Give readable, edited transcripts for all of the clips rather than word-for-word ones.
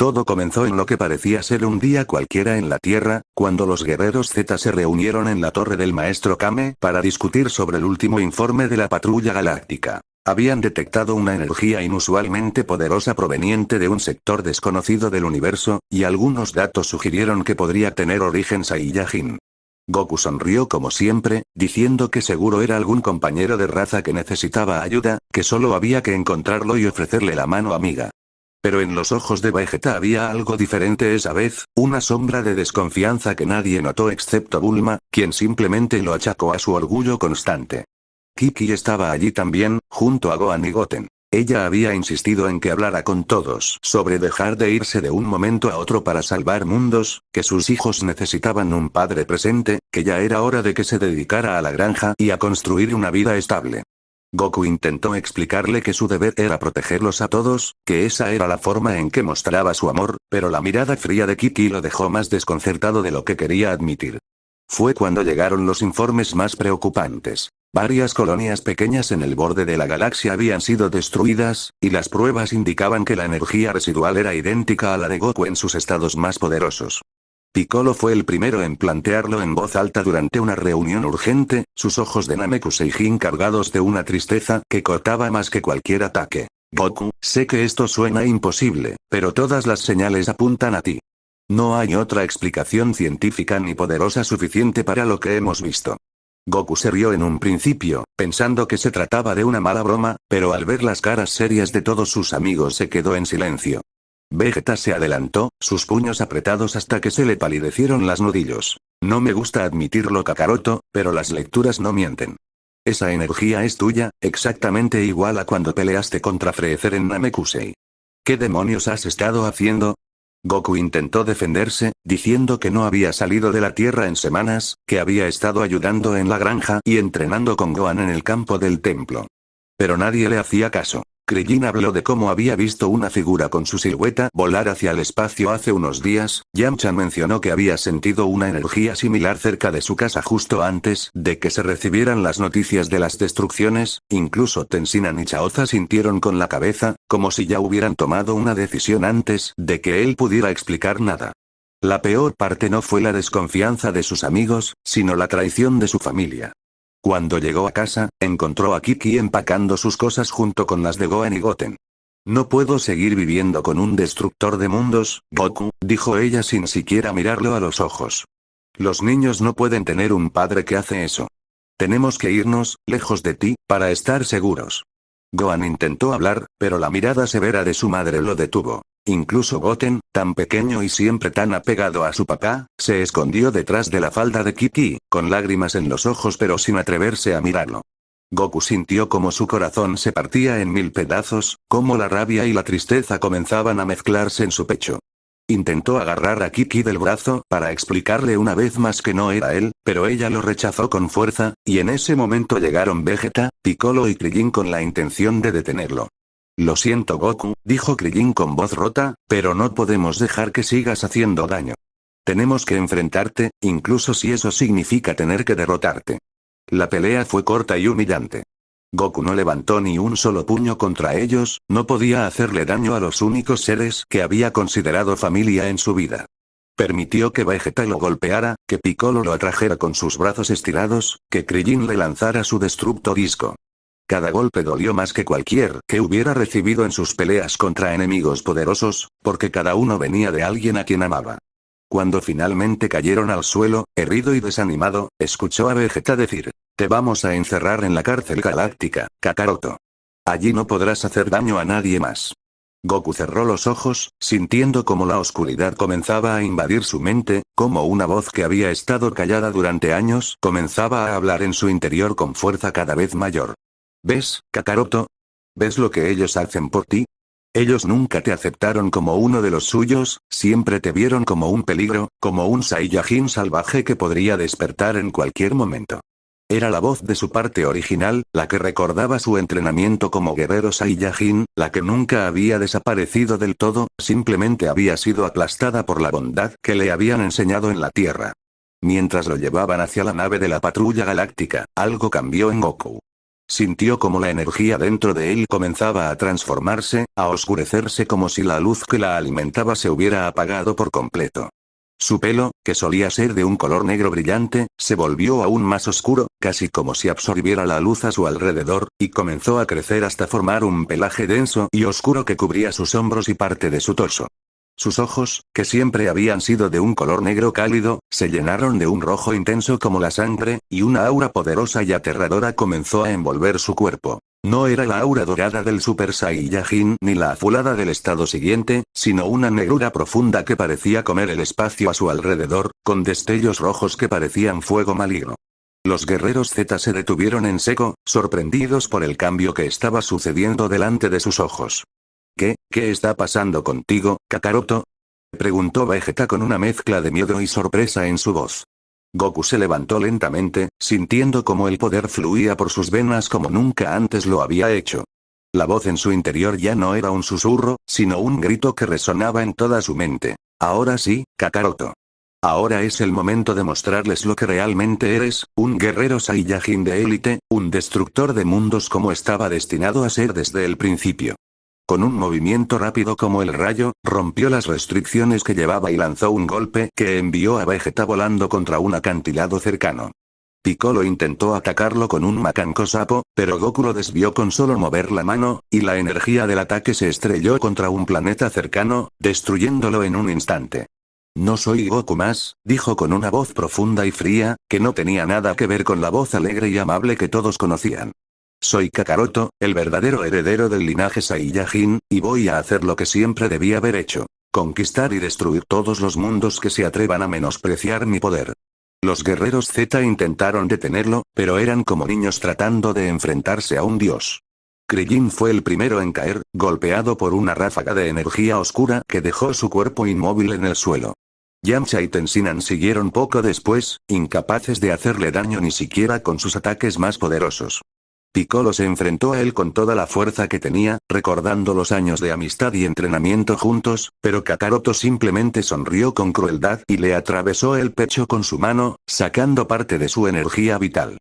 Todo comenzó en lo que parecía ser un día cualquiera en la Tierra, cuando los guerreros Z se reunieron en la torre del maestro Kame para discutir sobre el último informe de la patrulla galáctica. Habían detectado una energía inusualmente poderosa proveniente de un sector desconocido del universo, y algunos datos sugirieron que podría tener origen Saiyajin. Goku sonrió como siempre, diciendo que seguro era algún compañero de raza que necesitaba ayuda, que solo había que encontrarlo y ofrecerle la mano amiga. Pero en los ojos de Vegeta había algo diferente esa vez, una sombra de desconfianza que nadie notó excepto Bulma, quien simplemente lo achacó a su orgullo constante. Kiki estaba allí también, junto a Gohan y Goten. Ella había insistido en que hablara con todos sobre dejar de irse de un momento a otro para salvar mundos, que sus hijos necesitaban un padre presente, que ya era hora de que se dedicara a la granja y a construir una vida estable. Goku intentó explicarle que su deber era protegerlos a todos, que esa era la forma en que mostraba su amor, pero la mirada fría de Kiki lo dejó más desconcertado de lo que quería admitir. Fue cuando llegaron los informes más preocupantes. Varias colonias pequeñas en el borde de la galaxia habían sido destruidas, y las pruebas indicaban que la energía residual era idéntica a la de Goku en sus estados más poderosos. Piccolo fue el primero en plantearlo en voz alta durante una reunión urgente, sus ojos de Namekuseijin cargados de una tristeza que cortaba más que cualquier ataque. Goku, sé que esto suena imposible, pero todas las señales apuntan a ti. No hay otra explicación científica ni poderosa suficiente para lo que hemos visto. Goku se rió en un principio, pensando que se trataba de una mala broma, pero al ver las caras serias de todos sus amigos se quedó en silencio. Vegeta se adelantó, sus puños apretados hasta que se le palidecieron las nudillos. No me gusta admitirlo, Kakaroto, pero las lecturas no mienten. Esa energía es tuya, exactamente igual a cuando peleaste contra Freezer en Namekusei. ¿Qué demonios has estado haciendo? Goku intentó defenderse, diciendo que no había salido de la Tierra en semanas, que había estado ayudando en la granja y entrenando con Gohan en el campo del templo. Pero nadie le hacía caso. Krillin habló de cómo había visto una figura con su silueta volar hacia el espacio hace unos días, Yamcha mencionó que había sentido una energía similar cerca de su casa justo antes de que se recibieran las noticias de las destrucciones, incluso Tenshinhan y Chaoza sintieron con la cabeza, como si ya hubieran tomado una decisión antes de que él pudiera explicar nada. La peor parte no fue la desconfianza de sus amigos, sino la traición de su familia. Cuando llegó a casa, encontró a Kiki empacando sus cosas junto con las de Gohan y Goten. No puedo seguir viviendo con un destructor de mundos, Goku, dijo ella sin siquiera mirarlo a los ojos. Los niños no pueden tener un padre que hace eso. Tenemos que irnos, lejos de ti, para estar seguros. Gohan intentó hablar, pero la mirada severa de su madre lo detuvo. Incluso Goten, tan pequeño y siempre tan apegado a su papá, se escondió detrás de la falda de Kiki, con lágrimas en los ojos pero sin atreverse a mirarlo. Goku sintió como su corazón se partía en mil pedazos, como la rabia y la tristeza comenzaban a mezclarse en su pecho. Intentó agarrar a Kiki del brazo para explicarle una vez más que no era él, pero ella lo rechazó con fuerza, y en ese momento llegaron Vegeta, Piccolo y Krillin con la intención de detenerlo. Lo siento, Goku, dijo Krillin con voz rota, pero no podemos dejar que sigas haciendo daño. Tenemos que enfrentarte, incluso si eso significa tener que derrotarte. La pelea fue corta y humillante. Goku no levantó ni un solo puño contra ellos, no podía hacerle daño a los únicos seres que había considerado familia en su vida. Permitió que Vegeta lo golpeara, que Piccolo lo atrajera con sus brazos estirados, que Krillin le lanzara su destructo disco. Cada golpe dolió más que cualquier que hubiera recibido en sus peleas contra enemigos poderosos, porque cada uno venía de alguien a quien amaba. Cuando finalmente cayeron al suelo, herido y desanimado, escuchó a Vegeta decir: «Te vamos a encerrar en la cárcel galáctica, Kakaroto. Allí no podrás hacer daño a nadie más». Goku cerró los ojos, sintiendo como la oscuridad comenzaba a invadir su mente, como una voz que había estado callada durante años comenzaba a hablar en su interior con fuerza cada vez mayor. ¿Ves, Kakaroto? ¿Ves lo que ellos hacen por ti? Ellos nunca te aceptaron como uno de los suyos, siempre te vieron como un peligro, como un Saiyajin salvaje que podría despertar en cualquier momento. Era la voz de su parte original, la que recordaba su entrenamiento como guerrero Saiyajin, la que nunca había desaparecido del todo, simplemente había sido aplastada por la bondad que le habían enseñado en la Tierra. Mientras lo llevaban hacia la nave de la patrulla galáctica, algo cambió en Goku. sintió como la energía dentro de él comenzaba a transformarse, a oscurecerse como si la luz que la alimentaba se hubiera apagado por completo. Su pelo, que solía ser de un color negro brillante, se volvió aún más oscuro, casi como si absorbiera la luz a su alrededor, y comenzó a crecer hasta formar un pelaje denso y oscuro que cubría sus hombros y parte de su torso. Sus ojos, que siempre habían sido de un color negro cálido, se llenaron de un rojo intenso como la sangre, y una aura poderosa y aterradora comenzó a envolver su cuerpo. No era la aura dorada del Super Saiyajin ni la azulada del estado siguiente, sino una negrura profunda que parecía comer el espacio a su alrededor, con destellos rojos que parecían fuego maligno. Los guerreros Z se detuvieron en seco, sorprendidos por el cambio que estaba sucediendo delante de sus ojos. ¿Qué está pasando contigo, Kakaroto? Preguntó Vegeta con una mezcla de miedo y sorpresa en su voz. Goku se levantó lentamente, sintiendo como el poder fluía por sus venas como nunca antes lo había hecho. La voz en su interior ya no era un susurro, sino un grito que resonaba en toda su mente. Ahora sí, Kakaroto. Ahora es el momento de mostrarles lo que realmente eres, un guerrero Saiyajin de élite, un destructor de mundos como estaba destinado a ser desde el principio. Con un movimiento rápido como el rayo, rompió las restricciones que llevaba y lanzó un golpe que envió a Vegeta volando contra un acantilado cercano. Piccolo intentó atacarlo con un macanco sapo, pero Goku lo desvió con solo mover la mano, y la energía del ataque se estrelló contra un planeta cercano, destruyéndolo en un instante. No soy Goku más, dijo con una voz profunda y fría, que no tenía nada que ver con la voz alegre y amable que todos conocían. Soy Kakaroto, el verdadero heredero del linaje Saiyajin, y voy a hacer lo que siempre debí haber hecho. Conquistar y destruir todos los mundos que se atrevan a menospreciar mi poder. Los guerreros Z intentaron detenerlo, pero eran como niños tratando de enfrentarse a un dios. Krillin fue el primero en caer, golpeado por una ráfaga de energía oscura que dejó su cuerpo inmóvil en el suelo. Yamcha y Tenshinhan siguieron poco después, incapaces de hacerle daño ni siquiera con sus ataques más poderosos. Piccolo se enfrentó a él con toda la fuerza que tenía, recordando los años de amistad y entrenamiento juntos, pero Kakaroto simplemente sonrió con crueldad y le atravesó el pecho con su mano, sacando parte de su energía vital.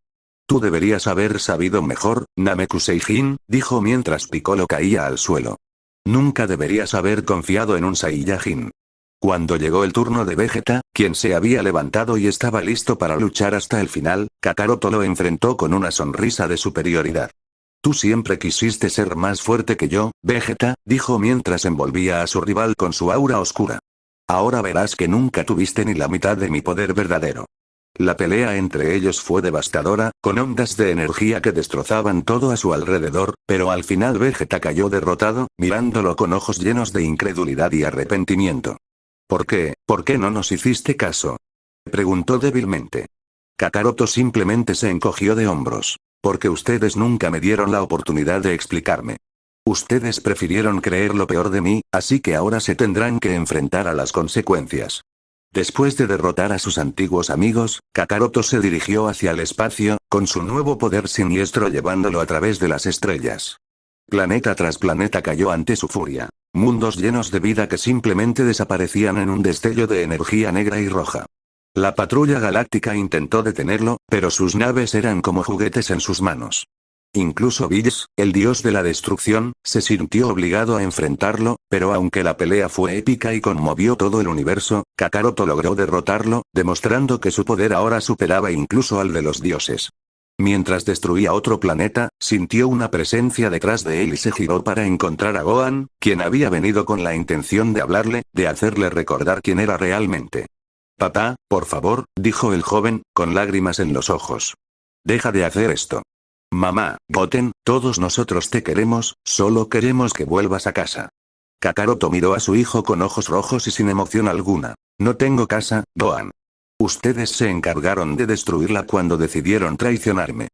Tú deberías haber sabido mejor, Namekuseijin, dijo mientras Piccolo caía al suelo. Nunca deberías haber confiado en un Saiyajin. Cuando llegó el turno de Vegeta, quien se había levantado y estaba listo para luchar hasta el final, Kakaroto lo enfrentó con una sonrisa de superioridad. Tú siempre quisiste ser más fuerte que yo, Vegeta, dijo mientras envolvía a su rival con su aura oscura. Ahora verás que nunca tuviste ni la mitad de mi poder verdadero. La pelea entre ellos fue devastadora, con ondas de energía que destrozaban todo a su alrededor, pero al final Vegeta cayó derrotado, mirándolo con ojos llenos de incredulidad y arrepentimiento. ¿Por qué no nos hiciste caso? Preguntó débilmente. Kakaroto simplemente se encogió de hombros. Porque ustedes nunca me dieron la oportunidad de explicarme. Ustedes prefirieron creer lo peor de mí, así que ahora se tendrán que enfrentar a las consecuencias. Después de derrotar a sus antiguos amigos, Kakaroto se dirigió hacia el espacio, con su nuevo poder siniestro llevándolo a través de las estrellas. Planeta tras planeta cayó ante su furia. Mundos llenos de vida que simplemente desaparecían en un destello de energía negra y roja. La patrulla galáctica intentó detenerlo, pero sus naves eran como juguetes en sus manos. Incluso Bills, el dios de la destrucción, se sintió obligado a enfrentarlo, pero aunque la pelea fue épica y conmovió todo el universo, Kakaroto logró derrotarlo, demostrando que su poder ahora superaba incluso al de los dioses. Mientras destruía otro planeta, sintió una presencia detrás de él y se giró para encontrar a Gohan, quien había venido con la intención de hablarle, de hacerle recordar quién era realmente. Papá, por favor, dijo el joven, con lágrimas en los ojos. Deja de hacer esto. Mamá, Goten, todos nosotros te queremos, solo queremos que vuelvas a casa. Kakaroto miró a su hijo con ojos rojos y sin emoción alguna. No tengo casa, Gohan. Ustedes se encargaron de destruirla cuando decidieron traicionarme.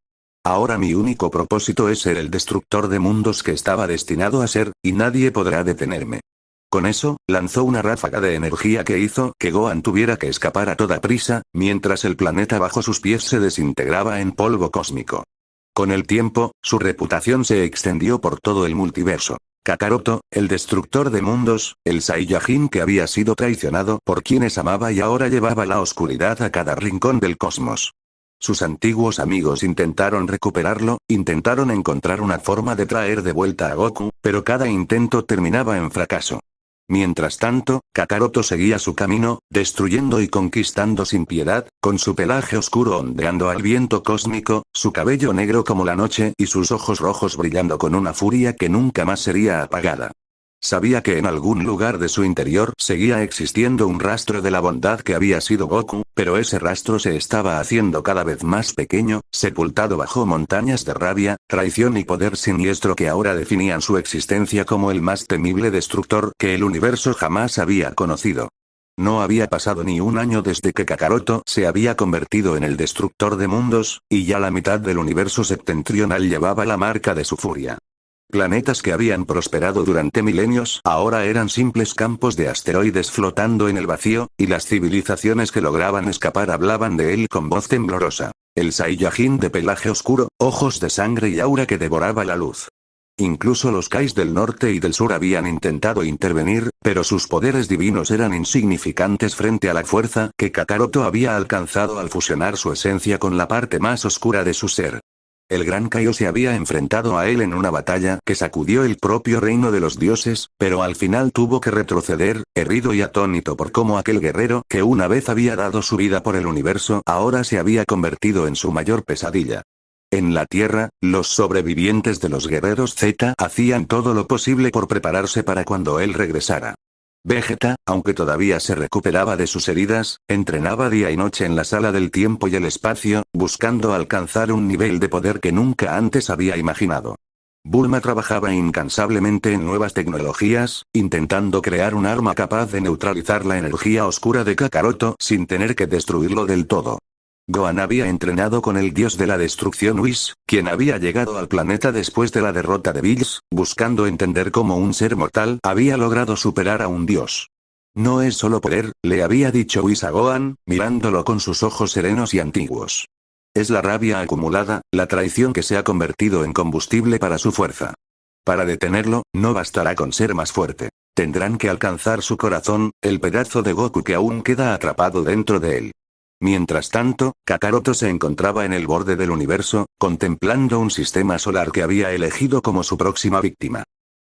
Ahora mi único propósito es ser el destructor de mundos que estaba destinado a ser, y nadie podrá detenerme. Con eso, lanzó una ráfaga de energía que hizo que Gohan tuviera que escapar a toda prisa, mientras el planeta bajo sus pies se desintegraba en polvo cósmico. Con el tiempo, su reputación se extendió por todo el multiverso. Kakaroto, el destructor de mundos, el Saiyajin que había sido traicionado por quienes amaba y ahora llevaba la oscuridad a cada rincón del cosmos. Sus antiguos amigos intentaron recuperarlo, intentaron encontrar una forma de traer de vuelta a Goku, pero cada intento terminaba en fracaso. Mientras tanto, Kakaroto seguía su camino, destruyendo y conquistando sin piedad, con su pelaje oscuro ondeando al viento cósmico, su cabello negro como la noche y sus ojos rojos brillando con una furia que nunca más sería apagada. Sabía que en algún lugar de su interior seguía existiendo un rastro de la bondad que había sido Goku, pero ese rastro se estaba haciendo cada vez más pequeño, sepultado bajo montañas de rabia, traición y poder siniestro que ahora definían su existencia como el más temible destructor que el universo jamás había conocido. No había pasado ni un año desde que Kakaroto se había convertido en el destructor de mundos, y ya la mitad del universo septentrional llevaba la marca de su furia. Planetas que habían prosperado durante milenios ahora eran simples campos de asteroides flotando en el vacío, y las civilizaciones que lograban escapar hablaban de él con voz temblorosa. El Saiyajin de pelaje oscuro, ojos de sangre y aura que devoraba la luz. Incluso los Kais del norte y del sur habían intentado intervenir, pero sus poderes divinos eran insignificantes frente a la fuerza que Kakaroto había alcanzado al fusionar su esencia con la parte más oscura de su ser. El Gran Kaio se había enfrentado a él en una batalla que sacudió el propio reino de los dioses, pero al final tuvo que retroceder, herido y atónito por cómo aquel guerrero que una vez había dado su vida por el universo ahora se había convertido en su mayor pesadilla. En la Tierra, los sobrevivientes de los guerreros Z hacían todo lo posible por prepararse para cuando él regresara. Vegeta, aunque todavía se recuperaba de sus heridas, entrenaba día y noche en la sala del tiempo y el espacio, buscando alcanzar un nivel de poder que nunca antes había imaginado. Bulma trabajaba incansablemente en nuevas tecnologías, intentando crear un arma capaz de neutralizar la energía oscura de Kakaroto sin tener que destruirlo del todo. Gohan había entrenado con el dios de la destrucción Whis, quien había llegado al planeta después de la derrota de Bills, buscando entender cómo un ser mortal había logrado superar a un dios. No es solo poder, le había dicho Whis a Gohan, mirándolo con sus ojos serenos y antiguos. Es la rabia acumulada, la traición que se ha convertido en combustible para su fuerza. Para detenerlo, no bastará con ser más fuerte. Tendrán que alcanzar su corazón, el pedazo de Goku que aún queda atrapado dentro de él. Mientras tanto, Kakaroto se encontraba en el borde del universo, contemplando un sistema solar que había elegido como su próxima víctima.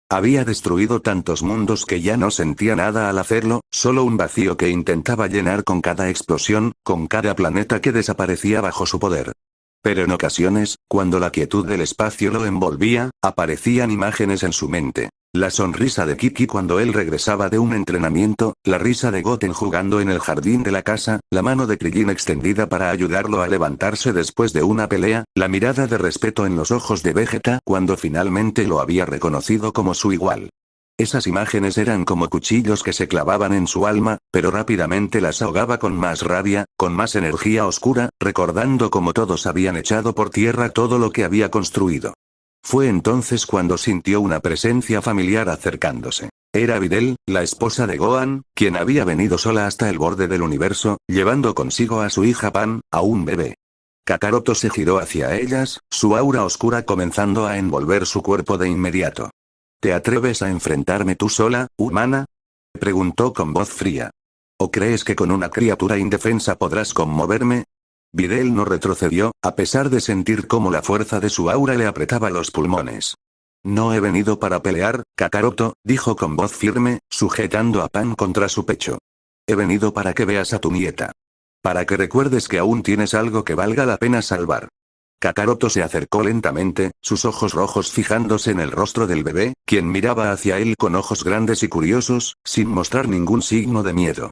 Había destruido tantos mundos que ya no sentía nada al hacerlo, solo un vacío que intentaba llenar con cada explosión, con cada planeta que desaparecía bajo su poder. Pero en ocasiones, cuando la quietud del espacio lo envolvía, aparecían imágenes en su mente. La sonrisa de Kiki cuando él regresaba de un entrenamiento, la risa de Goten jugando en el jardín de la casa, la mano de Krillin extendida para ayudarlo a levantarse después de una pelea, la mirada de respeto en los ojos de Vegeta cuando finalmente lo había reconocido como su igual. Esas imágenes eran como cuchillos que se clavaban en su alma, pero rápidamente las ahogaba con más rabia, con más energía oscura, recordando cómo todos habían echado por tierra todo lo que había construido. Fue entonces cuando sintió una presencia familiar acercándose. Era Videl, la esposa de Gohan, quien había venido sola hasta el borde del universo, llevando consigo a su hija Pan, a un bebé. Kakaroto se giró hacia ellas, su aura oscura comenzando a envolver su cuerpo de inmediato. ¿Te atreves a enfrentarme tú sola, humana? Preguntó con voz fría. ¿O crees que con una criatura indefensa podrás conmoverme? Videl no retrocedió, a pesar de sentir cómo la fuerza de su aura le apretaba los pulmones. No he venido para pelear, Kakaroto, dijo con voz firme, sujetando a Pan contra su pecho. He venido para que veas a tu nieta. Para que recuerdes que aún tienes algo que valga la pena salvar. Kakaroto se acercó lentamente, sus ojos rojos fijándose en el rostro del bebé, quien miraba hacia él con ojos grandes y curiosos, sin mostrar ningún signo de miedo.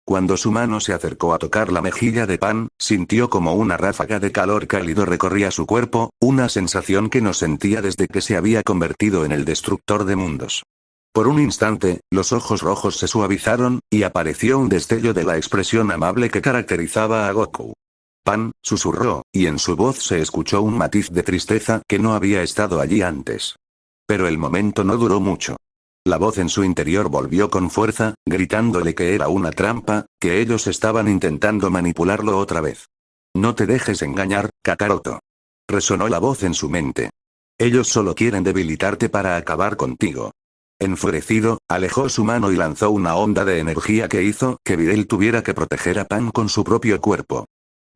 Cuando su mano se acercó a tocar la mejilla de Pan, sintió como una ráfaga de calor cálido recorría su cuerpo, una sensación que no sentía desde que se había convertido en el destructor de mundos. Por un instante, los ojos rojos se suavizaron, y apareció un destello de la expresión amable que caracterizaba a Goku. Pan, susurró, y en su voz se escuchó un matiz de tristeza que no había estado allí antes. Pero el momento no duró mucho. La voz en su interior volvió con fuerza, gritándole que era una trampa, que ellos estaban intentando manipularlo otra vez. No te dejes engañar, Kakaroto. Resonó la voz en su mente. Ellos solo quieren debilitarte para acabar contigo. Enfurecido, alejó su mano y lanzó una onda de energía que hizo que Videl tuviera que proteger a Pan con su propio cuerpo.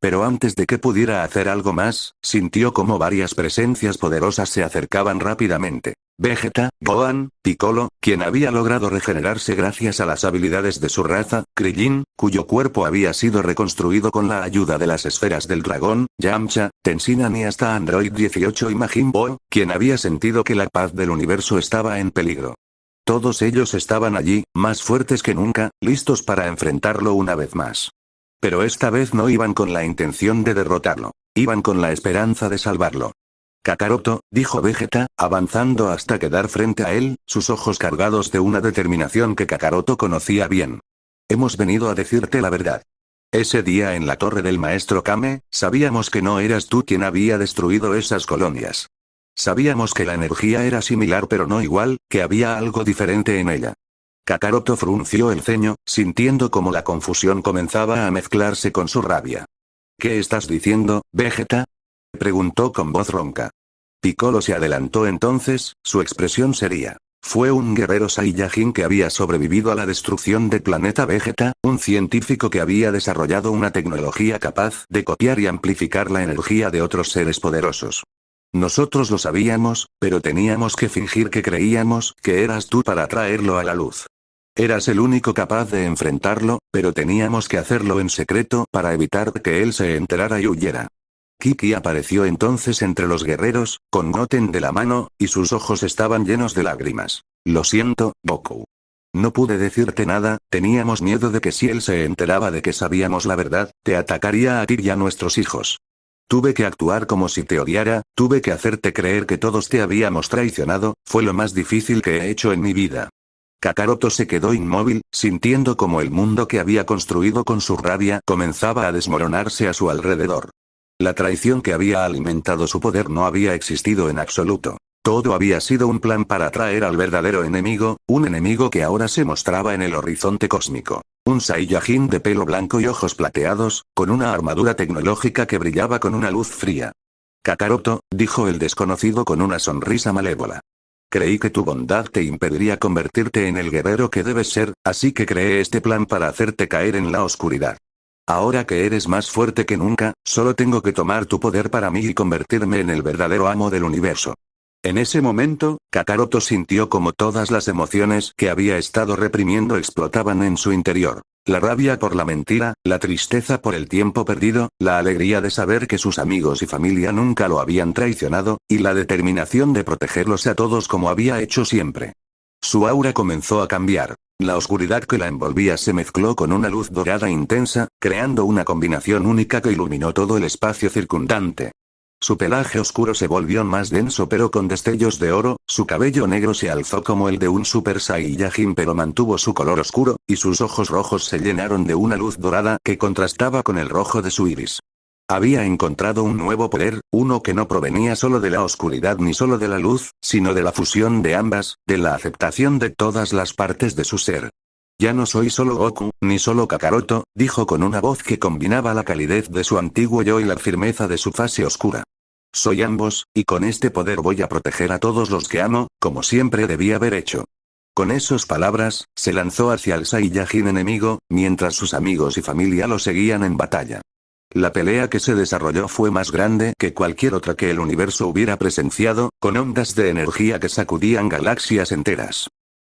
Pero antes de que pudiera hacer algo más, sintió como varias presencias poderosas se acercaban rápidamente. Vegeta, Gohan, Piccolo, quien había logrado regenerarse gracias a las habilidades de su raza, Krillin, cuyo cuerpo había sido reconstruido con la ayuda de las esferas del dragón, Yamcha, Tenshinhan y hasta Android 18 y Majin Buu, quien había sentido que la paz del universo estaba en peligro. Todos ellos estaban allí, más fuertes que nunca, listos para enfrentarlo una vez más. Pero esta vez no iban con la intención de derrotarlo. Iban con la esperanza de salvarlo. Kakaroto, dijo Vegeta, avanzando hasta quedar frente a él, sus ojos cargados de una determinación que Kakaroto conocía bien. Hemos venido a decirte la verdad. Ese día en la torre del maestro Kame, sabíamos que no eras tú quien había destruido esas colonias. Sabíamos que la energía era similar pero no igual, que había algo diferente en ella. Kakaroto frunció el ceño, sintiendo como la confusión comenzaba a mezclarse con su rabia. ¿Qué estás diciendo, Vegeta? Preguntó con voz ronca. Piccolo se adelantó entonces, su expresión seria. Fue un guerrero Saiyajin que había sobrevivido a la destrucción del planeta Vegeta, un científico que había desarrollado una tecnología capaz de copiar y amplificar la energía de otros seres poderosos. Nosotros lo sabíamos, pero teníamos que fingir que creíamos que eras tú para traerlo a la luz. Eras el único capaz de enfrentarlo, pero teníamos que hacerlo en secreto para evitar que él se enterara y huyera. Kiki apareció entonces entre los guerreros, con Goten de la mano, y sus ojos estaban llenos de lágrimas. Lo siento, Goku. No pude decirte nada, teníamos miedo de que si él se enteraba de que sabíamos la verdad, te atacaría a ti y a nuestros hijos. Tuve que actuar como si te odiara, tuve que hacerte creer que todos te habíamos traicionado, fue lo más difícil que he hecho en mi vida. Kakaroto se quedó inmóvil, sintiendo como el mundo que había construido con su rabia comenzaba a desmoronarse a su alrededor. La traición que había alimentado su poder no había existido en absoluto. Todo había sido un plan para atraer al verdadero enemigo, un enemigo que ahora se mostraba en el horizonte cósmico. Un Saiyajin de pelo blanco y ojos plateados, con una armadura tecnológica que brillaba con una luz fría. Kakaroto, dijo el desconocido con una sonrisa malévola. Creí que tu bondad te impediría convertirte en el guerrero que debes ser, así que creé este plan para hacerte caer en la oscuridad. Ahora que eres más fuerte que nunca, solo tengo que tomar tu poder para mí y convertirme en el verdadero amo del universo. En ese momento, Kakaroto sintió como todas las emociones que había estado reprimiendo explotaban en su interior. La rabia por la mentira, la tristeza por el tiempo perdido, la alegría de saber que sus amigos y familia nunca lo habían traicionado, y la determinación de protegerlos a todos como había hecho siempre. Su aura comenzó a cambiar. La oscuridad que la envolvía se mezcló con una luz dorada intensa, creando una combinación única que iluminó todo el espacio circundante. Su pelaje oscuro se volvió más denso pero con destellos de oro, su cabello negro se alzó como el de un Super Saiyajin pero mantuvo su color oscuro, y sus ojos rojos se llenaron de una luz dorada que contrastaba con el rojo de su iris. Había encontrado un nuevo poder, uno que no provenía solo de la oscuridad ni solo de la luz, sino de la fusión de ambas, de la aceptación de todas las partes de su ser. Ya no soy solo Goku, ni solo Kakaroto, dijo con una voz que combinaba la calidez de su antiguo yo y la firmeza de su fase oscura. Soy ambos, y con este poder voy a proteger a todos los que amo, como siempre debí haber hecho. Con esas palabras, se lanzó hacia el Saiyajin enemigo, mientras sus amigos y familia lo seguían en batalla. La pelea que se desarrolló fue más grande que cualquier otra que el universo hubiera presenciado, con ondas de energía que sacudían galaxias enteras.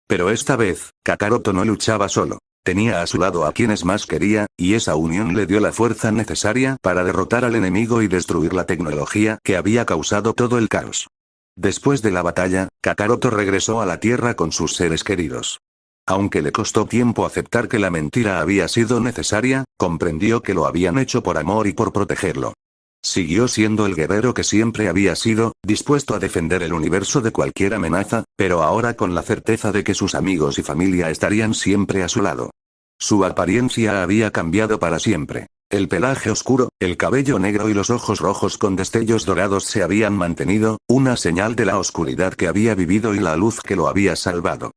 Pero esta vez, Kakaroto no luchaba solo. Tenía a su lado a quienes más quería, y esa unión le dio la fuerza necesaria para derrotar al enemigo y destruir la tecnología que había causado todo el caos. Después de la batalla, Kakaroto regresó a la Tierra con sus seres queridos. Aunque le costó tiempo aceptar que la mentira había sido necesaria, comprendió que lo habían hecho por amor y por protegerlo. Siguió siendo el guerrero que siempre había sido, dispuesto a defender el universo de cualquier amenaza, pero ahora con la certeza de que sus amigos y familia estarían siempre a su lado. Su apariencia había cambiado para siempre. El pelaje oscuro, el cabello negro y los ojos rojos con destellos dorados se habían mantenido, una señal de la oscuridad que había vivido y la luz que lo había salvado.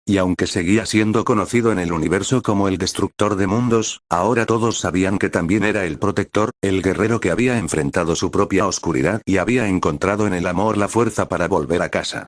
Y aunque seguía siendo conocido en el universo como el destructor de mundos, ahora todos sabían que también era el protector, el guerrero que había enfrentado su propia oscuridad y había encontrado en el amor la fuerza para volver a casa.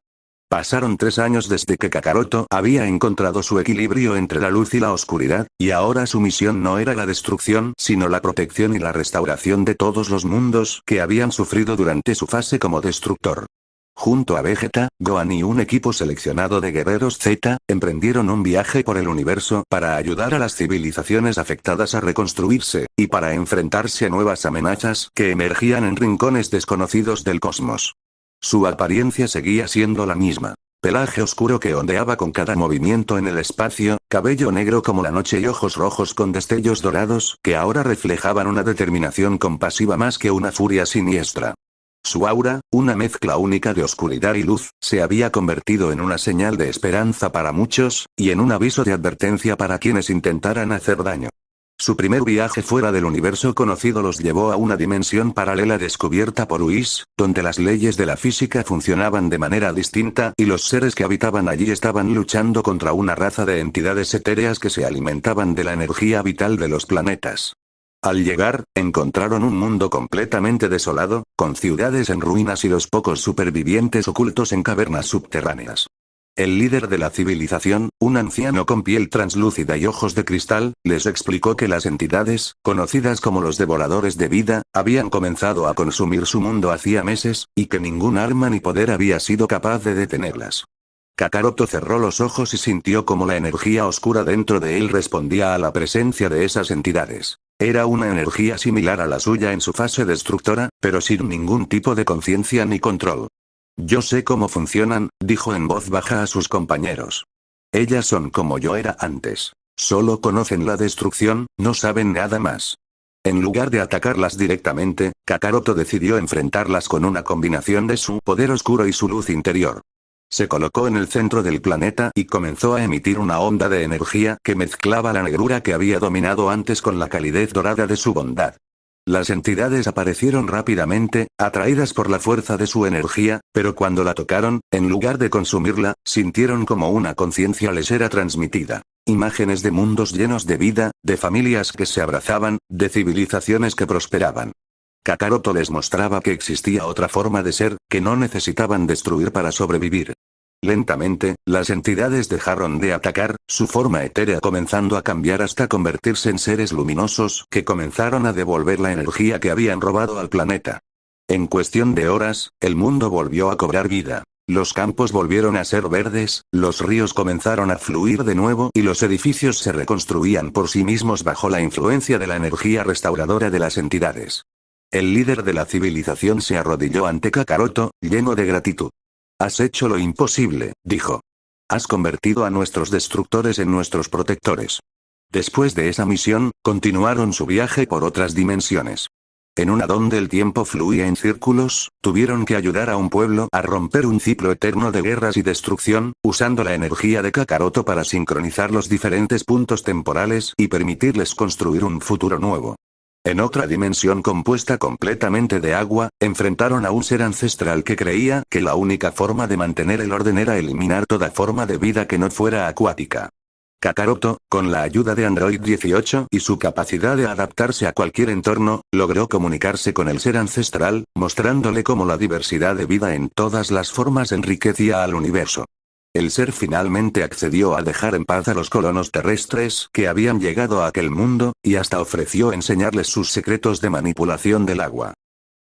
Pasaron 3 años desde que Kakaroto había encontrado su equilibrio entre la luz y la oscuridad, y ahora su misión no era la destrucción, sino la protección y la restauración de todos los mundos que habían sufrido durante su fase como destructor. Junto a Vegeta, Gohan y un equipo seleccionado de guerreros Z, emprendieron un viaje por el universo para ayudar a las civilizaciones afectadas a reconstruirse, y para enfrentarse a nuevas amenazas que emergían en rincones desconocidos del cosmos. Su apariencia seguía siendo la misma. Pelaje oscuro que ondeaba con cada movimiento en el espacio, cabello negro como la noche y ojos rojos con destellos dorados que ahora reflejaban una determinación compasiva más que una furia siniestra. Su aura, una mezcla única de oscuridad y luz, se había convertido en una señal de esperanza para muchos, y en un aviso de advertencia para quienes intentaran hacer daño. Su primer viaje fuera del universo conocido los llevó a una dimensión paralela descubierta por Whis, donde las leyes de la física funcionaban de manera distinta y los seres que habitaban allí estaban luchando contra una raza de entidades etéreas que se alimentaban de la energía vital de los planetas. Al llegar, encontraron un mundo completamente desolado, con ciudades en ruinas y los pocos supervivientes ocultos en cavernas subterráneas. El líder de la civilización, un anciano con piel translúcida y ojos de cristal, les explicó que las entidades, conocidas como los devoradores de vida, habían comenzado a consumir su mundo hacía meses, y que ningún arma ni poder había sido capaz de detenerlas. Kakaroto cerró los ojos y sintió como la energía oscura dentro de él respondía a la presencia de esas entidades. Era una energía similar a la suya en su fase destructora, pero sin ningún tipo de conciencia ni control. Yo sé cómo funcionan, dijo en voz baja a sus compañeros. Ellas son como yo era antes. Solo conocen la destrucción, no saben nada más. En lugar de atacarlas directamente, Kakaroto decidió enfrentarlas con una combinación de su poder oscuro y su luz interior. Se colocó en el centro del planeta y comenzó a emitir una onda de energía que mezclaba la negrura que había dominado antes con la calidez dorada de su bondad. Las entidades aparecieron rápidamente, atraídas por la fuerza de su energía, pero cuando la tocaron, en lugar de consumirla, sintieron como una conciencia les era transmitida. Imágenes de mundos llenos de vida, de familias que se abrazaban, de civilizaciones que prosperaban. Kakaroto les mostraba que existía otra forma de ser, que no necesitaban destruir para sobrevivir. Lentamente, las entidades dejaron de atacar, su forma etérea comenzando a cambiar hasta convertirse en seres luminosos que comenzaron a devolver la energía que habían robado al planeta. En cuestión de horas, el mundo volvió a cobrar vida. Los campos volvieron a ser verdes, los ríos comenzaron a fluir de nuevo y los edificios se reconstruían por sí mismos bajo la influencia de la energía restauradora de las entidades. El líder de la civilización se arrodilló ante Kakaroto, lleno de gratitud. Has hecho lo imposible, dijo. Has convertido a nuestros destructores en nuestros protectores. Después de esa misión, continuaron su viaje por otras dimensiones. En una donde el tiempo fluía en círculos, tuvieron que ayudar a un pueblo a romper un ciclo eterno de guerras y destrucción, usando la energía de Kakaroto para sincronizar los diferentes puntos temporales y permitirles construir un futuro nuevo. En otra dimensión compuesta completamente de agua, enfrentaron a un ser ancestral que creía que la única forma de mantener el orden era eliminar toda forma de vida que no fuera acuática. Kakaroto, con la ayuda de Android 18 y su capacidad de adaptarse a cualquier entorno, logró comunicarse con el ser ancestral, mostrándole cómo la diversidad de vida en todas las formas enriquecía al universo. El ser finalmente accedió a dejar en paz a los colonos terrestres que habían llegado a aquel mundo, y hasta ofreció enseñarles sus secretos de manipulación del agua.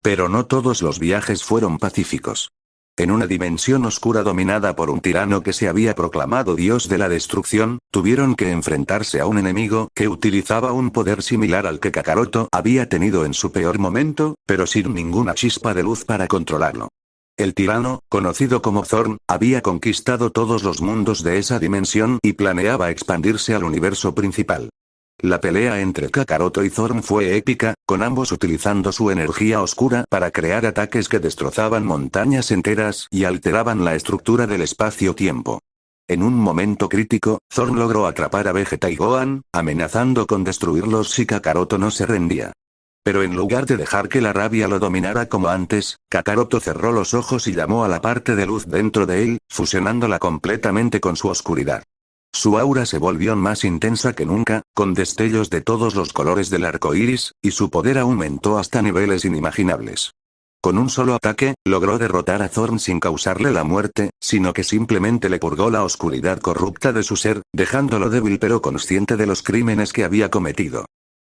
Pero no todos los viajes fueron pacíficos. En una dimensión oscura dominada por un tirano que se había proclamado dios de la destrucción, tuvieron que enfrentarse a un enemigo que utilizaba un poder similar al que Kakaroto había tenido en su peor momento, pero sin ninguna chispa de luz para controlarlo. El tirano, conocido como Zorn, había conquistado todos los mundos de esa dimensión y planeaba expandirse al universo principal. La pelea entre Kakaroto y Zorn fue épica, con ambos utilizando su energía oscura para crear ataques que destrozaban montañas enteras y alteraban la estructura del espacio-tiempo. En un momento crítico, Zorn logró atrapar a Vegeta y Gohan, amenazando con destruirlos si Kakaroto no se rendía. Pero en lugar de dejar que la rabia lo dominara como antes, Kakaroto cerró los ojos y llamó a la parte de luz dentro de él, fusionándola completamente con su oscuridad. Su aura se volvió más intensa que nunca, con destellos de todos los colores del arco iris, y su poder aumentó hasta niveles inimaginables. Con un solo ataque, logró derrotar a Thorn sin causarle la muerte, sino que simplemente le purgó la oscuridad corrupta de su ser, dejándolo débil pero consciente de los crímenes que había cometido.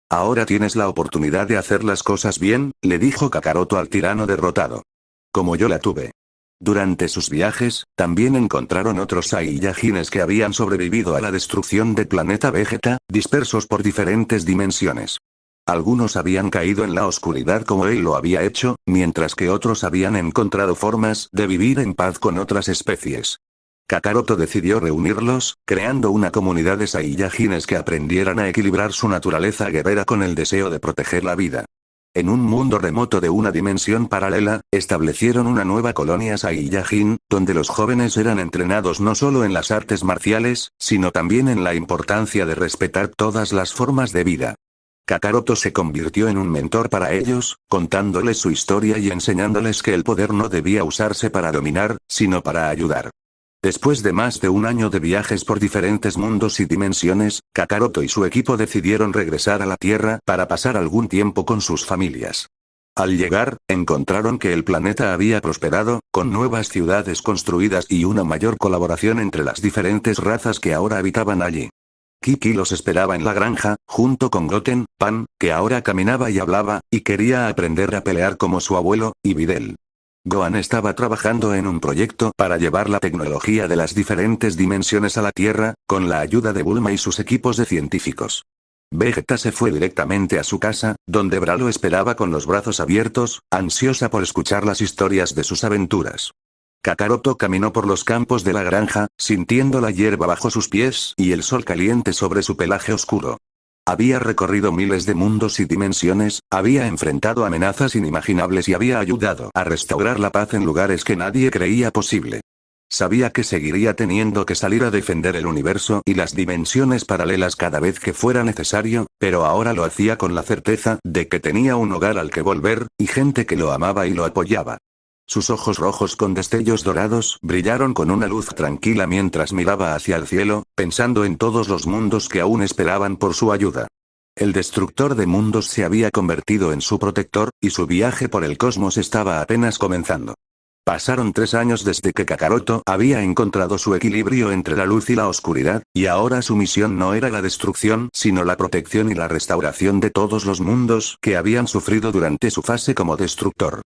Ahora tienes la oportunidad de hacer las cosas bien, le dijo Kakaroto al tirano derrotado. Como yo la tuve. Durante sus viajes, también encontraron otros Saiyajines que habían sobrevivido a la destrucción del planeta Vegeta, dispersos por diferentes dimensiones. Algunos habían caído en la oscuridad como él lo había hecho, mientras que otros habían encontrado formas de vivir en paz con otras especies. Kakaroto decidió reunirlos, creando una comunidad de Saiyajines que aprendieran a equilibrar su naturaleza guerrera con el deseo de proteger la vida. En un mundo remoto de una dimensión paralela, establecieron una nueva colonia Saiyajin, donde los jóvenes eran entrenados no solo en las artes marciales, sino también en la importancia de respetar todas las formas de vida. Kakaroto se convirtió en un mentor para ellos, contándoles su historia y enseñándoles que el poder no debía usarse para dominar, sino para ayudar. Después de más de un año de viajes por diferentes mundos y dimensiones, Kakaroto y su equipo decidieron regresar a la Tierra para pasar algún tiempo con sus familias. Al llegar, encontraron que el planeta había prosperado, con nuevas ciudades construidas y una mayor colaboración entre las diferentes razas que ahora habitaban allí. Kiki los esperaba en la granja, junto con Goten, Pan, que ahora caminaba y hablaba, y quería aprender a pelear como su abuelo, y Videl. Gohan estaba trabajando en un proyecto para llevar la tecnología de las diferentes dimensiones a la Tierra, con la ayuda de Bulma y sus equipos de científicos. Vegeta se fue directamente a su casa, donde Bra lo esperaba con los brazos abiertos, ansiosa por escuchar las historias de sus aventuras. Kakaroto caminó por los campos de la granja, sintiendo la hierba bajo sus pies y el sol caliente sobre su pelaje oscuro. Había recorrido miles de mundos y dimensiones, había enfrentado amenazas inimaginables y había ayudado a restaurar la paz en lugares que nadie creía posible. Sabía que seguiría teniendo que salir a defender el universo y las dimensiones paralelas cada vez que fuera necesario, pero ahora lo hacía con la certeza de que tenía un hogar al que volver, y gente que lo amaba y lo apoyaba. Sus ojos rojos con destellos dorados brillaron con una luz tranquila mientras miraba hacia el cielo, pensando en todos los mundos que aún esperaban por su ayuda. El destructor de mundos se había convertido en su protector, y su viaje por el cosmos estaba apenas comenzando. Pasaron 3 años desde que Kakaroto había encontrado su equilibrio entre la luz y la oscuridad, y ahora su misión no era la destrucción, sino la protección y la restauración de todos los mundos que habían sufrido durante su fase como destructor.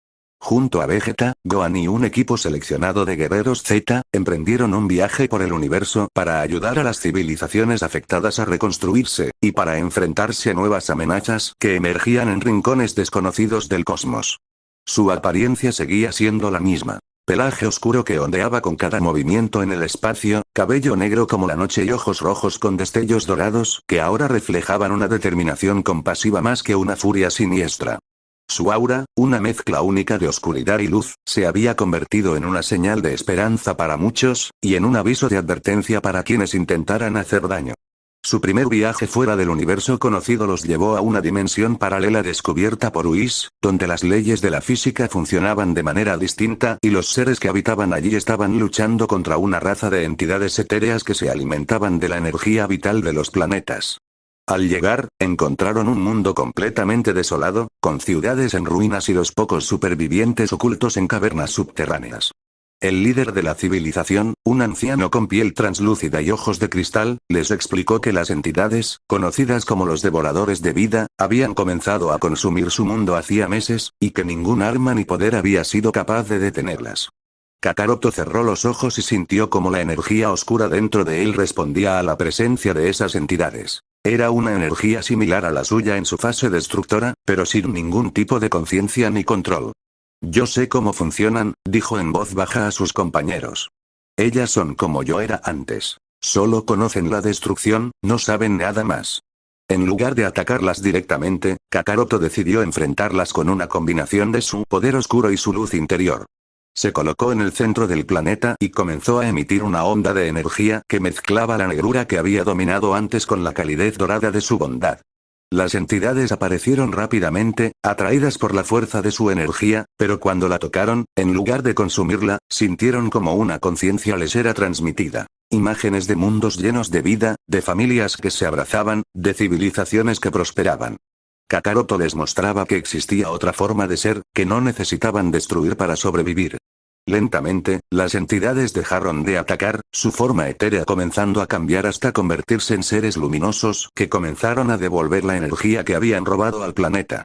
Junto a Vegeta, Gohan y un equipo seleccionado de guerreros Z, emprendieron un viaje por el universo para ayudar a las civilizaciones afectadas a reconstruirse, y para enfrentarse a nuevas amenazas que emergían en rincones desconocidos del cosmos. Su apariencia seguía siendo la misma. Pelaje oscuro que ondeaba con cada movimiento en el espacio, cabello negro como la noche y ojos rojos con destellos dorados que ahora reflejaban una determinación compasiva más que una furia siniestra. Su aura, una mezcla única de oscuridad y luz, se había convertido en una señal de esperanza para muchos, y en un aviso de advertencia para quienes intentaran hacer daño. Su primer viaje fuera del universo conocido los llevó a una dimensión paralela descubierta por Whis, donde las leyes de la física funcionaban de manera distinta y los seres que habitaban allí estaban luchando contra una raza de entidades etéreas que se alimentaban de la energía vital de los planetas. Al llegar, encontraron un mundo completamente desolado, con ciudades en ruinas y los pocos supervivientes ocultos en cavernas subterráneas. El líder de la civilización, un anciano con piel translúcida y ojos de cristal, les explicó que las entidades, conocidas como los devoradores de vida, habían comenzado a consumir su mundo hacía meses, y que ningún arma ni poder había sido capaz de detenerlas. Kakaroto cerró los ojos y sintió como la energía oscura dentro de él respondía a la presencia de esas entidades. Era una energía similar a la suya en su fase destructora, pero sin ningún tipo de conciencia ni control. Yo sé cómo funcionan, dijo en voz baja a sus compañeros. Ellas son como yo era antes. Solo conocen la destrucción, no saben nada más. En lugar de atacarlas directamente, Kakaroto decidió enfrentarlas con una combinación de su poder oscuro y su luz interior. Se colocó en el centro del planeta y comenzó a emitir una onda de energía que mezclaba la negrura que había dominado antes con la calidez dorada de su bondad. Las entidades aparecieron rápidamente, atraídas por la fuerza de su energía, pero cuando la tocaron, en lugar de consumirla, sintieron como una conciencia les era transmitida. Imágenes de mundos llenos de vida, de familias que se abrazaban, de civilizaciones que prosperaban. Kakaroto les mostraba que existía otra forma de ser, que no necesitaban destruir para sobrevivir. Lentamente, las entidades dejaron de atacar, su forma etérea comenzando a cambiar hasta convertirse en seres luminosos que comenzaron a devolver la energía que habían robado al planeta.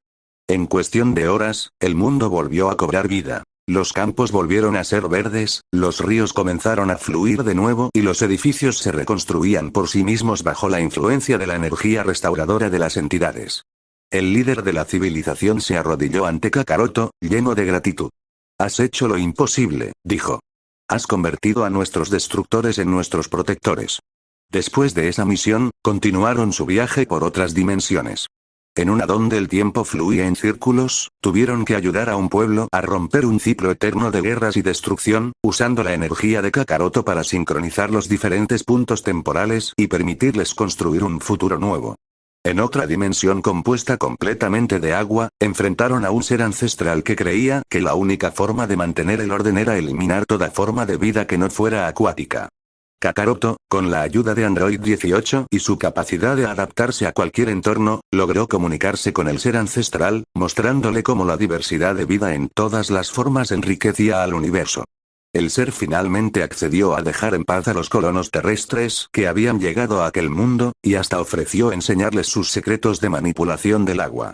En cuestión de horas, el mundo volvió a cobrar vida. Los campos volvieron a ser verdes, los ríos comenzaron a fluir de nuevo y los edificios se reconstruían por sí mismos bajo la influencia de la energía restauradora de las entidades. El líder de la civilización se arrodilló ante Kakaroto, lleno de gratitud. Has hecho lo imposible, dijo. Has convertido a nuestros destructores en nuestros protectores. Después de esa misión, continuaron su viaje por otras dimensiones. En una donde el tiempo fluía en círculos, tuvieron que ayudar a un pueblo a romper un ciclo eterno de guerras y destrucción, usando la energía de Kakaroto para sincronizar los diferentes puntos temporales y permitirles construir un futuro nuevo. En otra dimensión compuesta completamente de agua, enfrentaron a un ser ancestral que creía que la única forma de mantener el orden era eliminar toda forma de vida que no fuera acuática. Kakaroto, con la ayuda de Android 18 y su capacidad de adaptarse a cualquier entorno, logró comunicarse con el ser ancestral, mostrándole cómo la diversidad de vida en todas las formas enriquecía al universo. El ser finalmente accedió a dejar en paz a los colonos terrestres que habían llegado a aquel mundo, y hasta ofreció enseñarles sus secretos de manipulación del agua.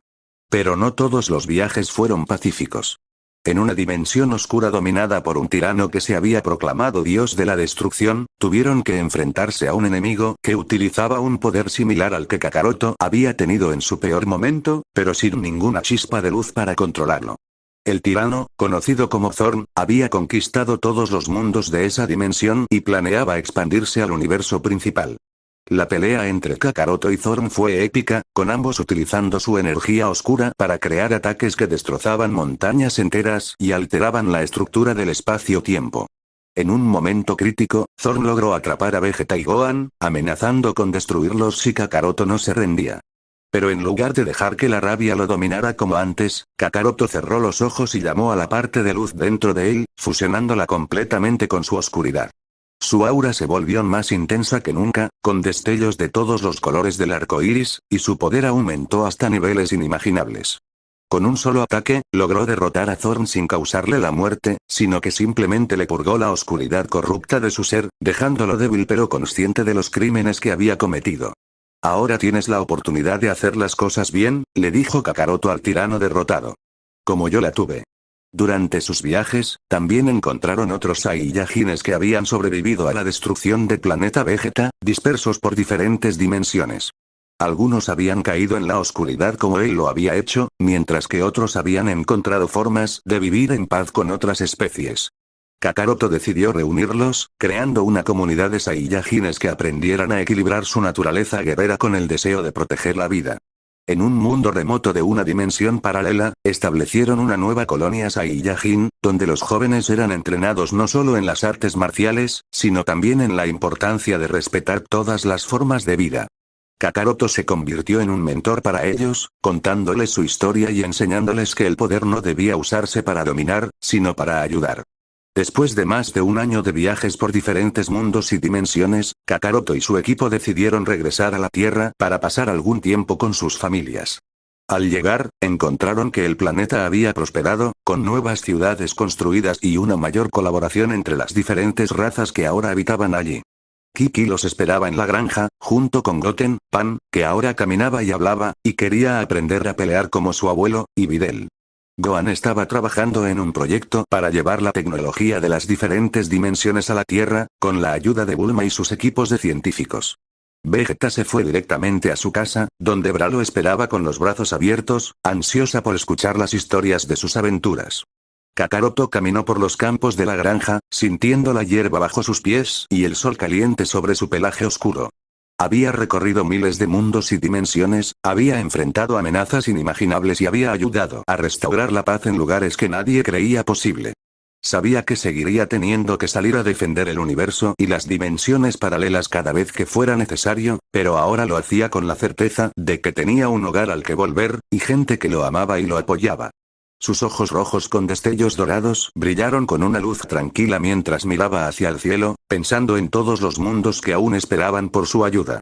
Pero no todos los viajes fueron pacíficos. En una dimensión oscura dominada por un tirano que se había proclamado dios de la destrucción, tuvieron que enfrentarse a un enemigo que utilizaba un poder similar al que Kakaroto había tenido en su peor momento, pero sin ninguna chispa de luz para controlarlo. El tirano, conocido como Thorn, había conquistado todos los mundos de esa dimensión y planeaba expandirse al universo principal. La pelea entre Kakaroto y Thorn fue épica, con ambos utilizando su energía oscura para crear ataques que destrozaban montañas enteras y alteraban la estructura del espacio-tiempo. En un momento crítico, Thorn logró atrapar a Vegeta y Gohan, amenazando con destruirlos si Kakaroto no se rendía. Pero en lugar de dejar que la rabia lo dominara como antes, Kakaroto cerró los ojos y llamó a la parte de luz dentro de él, fusionándola completamente con su oscuridad. Su aura se volvió más intensa que nunca, con destellos de todos los colores del arco iris, y su poder aumentó hasta niveles inimaginables. Con un solo ataque, logró derrotar a Thorn sin causarle la muerte, sino que simplemente le purgó la oscuridad corrupta de su ser, dejándolo débil pero consciente de los crímenes que había cometido. Ahora tienes la oportunidad de hacer las cosas bien, le dijo Kakaroto al tirano derrotado. Como yo la tuve. Durante sus viajes, también encontraron otros Saiyajines que habían sobrevivido a la destrucción del planeta Vegeta, dispersos por diferentes dimensiones. Algunos habían caído en la oscuridad como él lo había hecho, mientras que otros habían encontrado formas de vivir en paz con otras especies. Kakaroto decidió reunirlos, creando una comunidad de Saiyajines que aprendieran a equilibrar su naturaleza guerrera con el deseo de proteger la vida. En un mundo remoto de una dimensión paralela, establecieron una nueva colonia Saiyajin, donde los jóvenes eran entrenados no solo en las artes marciales, sino también en la importancia de respetar todas las formas de vida. Kakaroto se convirtió en un mentor para ellos, contándoles su historia y enseñándoles que el poder no debía usarse para dominar, sino para ayudar. Después de más de un año de viajes por diferentes mundos y dimensiones, Kakaroto y su equipo decidieron regresar a la Tierra para pasar algún tiempo con sus familias. Al llegar, encontraron que el planeta había prosperado, con nuevas ciudades construidas y una mayor colaboración entre las diferentes razas que ahora habitaban allí. Kiki los esperaba en la granja, junto con Goten, Pan, que ahora caminaba y hablaba, y quería aprender a pelear como su abuelo, y Videl. Gohan estaba trabajando en un proyecto para llevar la tecnología de las diferentes dimensiones a la Tierra, con la ayuda de Bulma y sus equipos de científicos. Vegeta se fue directamente a su casa, donde Bra lo esperaba con los brazos abiertos, ansiosa por escuchar las historias de sus aventuras. Kakaroto caminó por los campos de la granja, sintiendo la hierba bajo sus pies y el sol caliente sobre su pelaje oscuro. Había recorrido miles de mundos y dimensiones, había enfrentado amenazas inimaginables y había ayudado a restaurar la paz en lugares que nadie creía posible. Sabía que seguiría teniendo que salir a defender el universo y las dimensiones paralelas cada vez que fuera necesario, pero ahora lo hacía con la certeza de que tenía un hogar al que volver, y gente que lo amaba y lo apoyaba. Sus ojos rojos con destellos dorados brillaron con una luz tranquila mientras miraba hacia el cielo, pensando en todos los mundos que aún esperaban por su ayuda.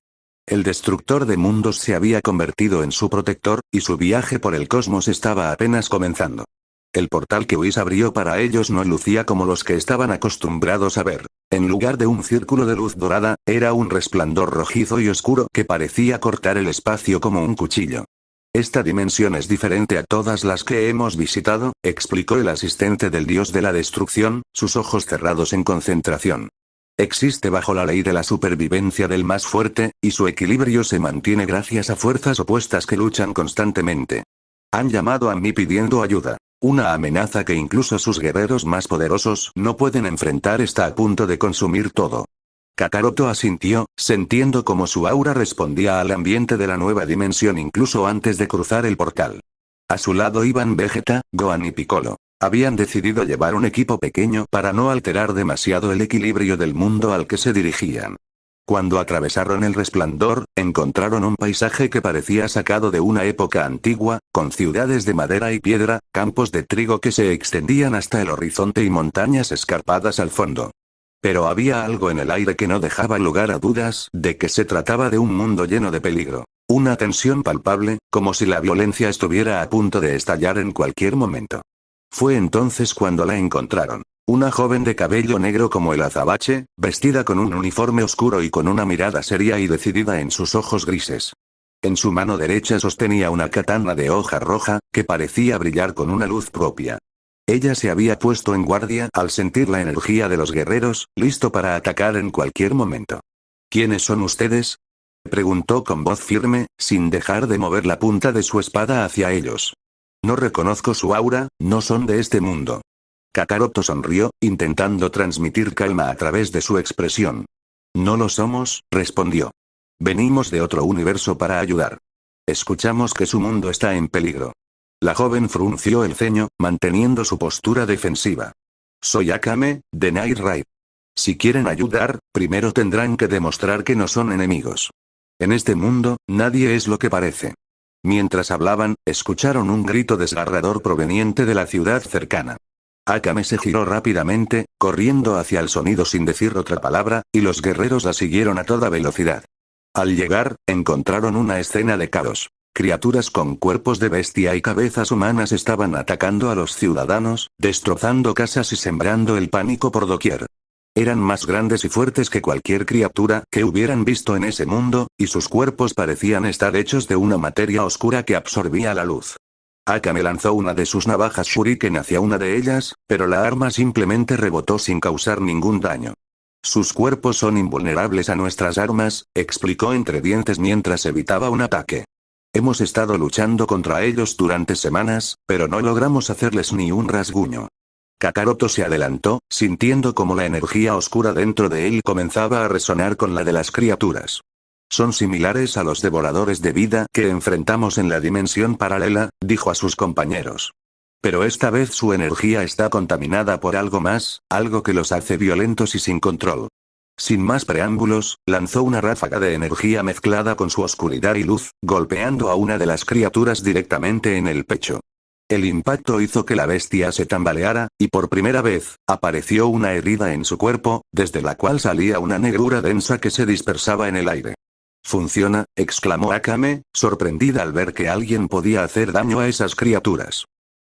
El destructor de mundos se había convertido en su protector, y su viaje por el cosmos estaba apenas comenzando. El portal que Whis abrió para ellos no lucía como los que estaban acostumbrados a ver. En lugar de un círculo de luz dorada, era un resplandor rojizo y oscuro que parecía cortar el espacio como un cuchillo. Esta dimensión es diferente a todas las que hemos visitado, explicó el asistente del dios de la destrucción, sus ojos cerrados en concentración. Existe bajo la ley de la supervivencia del más fuerte, y su equilibrio se mantiene gracias a fuerzas opuestas que luchan constantemente. Han llamado a mí pidiendo ayuda. Una amenaza que incluso sus guerreros más poderosos no pueden enfrentar está a punto de consumir todo. Kakaroto asintió, sintiendo como su aura respondía al ambiente de la nueva dimensión incluso antes de cruzar el portal. A su lado iban Vegeta, Gohan y Piccolo. Habían decidido llevar un equipo pequeño para no alterar demasiado el equilibrio del mundo al que se dirigían. Cuando atravesaron el resplandor, encontraron un paisaje que parecía sacado de una época antigua, con ciudades de madera y piedra, campos de trigo que se extendían hasta el horizonte y montañas escarpadas al fondo. Pero había algo en el aire que no dejaba lugar a dudas de que se trataba de un mundo lleno de peligro. Una tensión palpable, como si la violencia estuviera a punto de estallar en cualquier momento. Fue entonces cuando la encontraron. Una joven de cabello negro como el azabache, vestida con un uniforme oscuro y con una mirada seria y decidida en sus ojos grises. En su mano derecha sostenía una katana de hoja roja, que parecía brillar con una luz propia. Ella se había puesto en guardia al sentir la energía de los guerreros, listo para atacar en cualquier momento. ¿Quiénes son ustedes?, preguntó con voz firme, sin dejar de mover la punta de su espada hacia ellos. No reconozco su aura, no son de este mundo. Kakaroto sonrió, intentando transmitir calma a través de su expresión. No lo somos, respondió. Venimos de otro universo para ayudar. Escuchamos que su mundo está en peligro. La joven frunció el ceño, manteniendo su postura defensiva. Soy Akame, de Night Raid. Si quieren ayudar, primero tendrán que demostrar que no son enemigos. En este mundo, nadie es lo que parece. Mientras hablaban, escucharon un grito desgarrador proveniente de la ciudad cercana. Akame se giró rápidamente, corriendo hacia el sonido sin decir otra palabra, y los guerreros la siguieron a toda velocidad. Al llegar, encontraron una escena de caos. Criaturas con cuerpos de bestia y cabezas humanas estaban atacando a los ciudadanos, destrozando casas y sembrando el pánico por doquier. Eran más grandes y fuertes que cualquier criatura que hubieran visto en ese mundo, y sus cuerpos parecían estar hechos de una materia oscura que absorbía la luz. Akame lanzó una de sus navajas shuriken hacia una de ellas, pero la arma simplemente rebotó sin causar ningún daño. Sus cuerpos son invulnerables a nuestras armas, explicó entre dientes mientras evitaba un ataque. Hemos estado luchando contra ellos durante semanas, pero no logramos hacerles ni un rasguño. Kakaroto se adelantó, sintiendo como la energía oscura dentro de él comenzaba a resonar con la de las criaturas. Son similares a los devoradores de vida que enfrentamos en la dimensión paralela, dijo a sus compañeros. Pero esta vez su energía está contaminada por algo más, algo que los hace violentos y sin control. Sin más preámbulos, lanzó una ráfaga de energía mezclada con su oscuridad y luz, golpeando a una de las criaturas directamente en el pecho. El impacto hizo que la bestia se tambaleara, y por primera vez, apareció una herida en su cuerpo, desde la cual salía una negrura densa que se dispersaba en el aire. «Funciona», exclamó Akame, sorprendida al ver que alguien podía hacer daño a esas criaturas.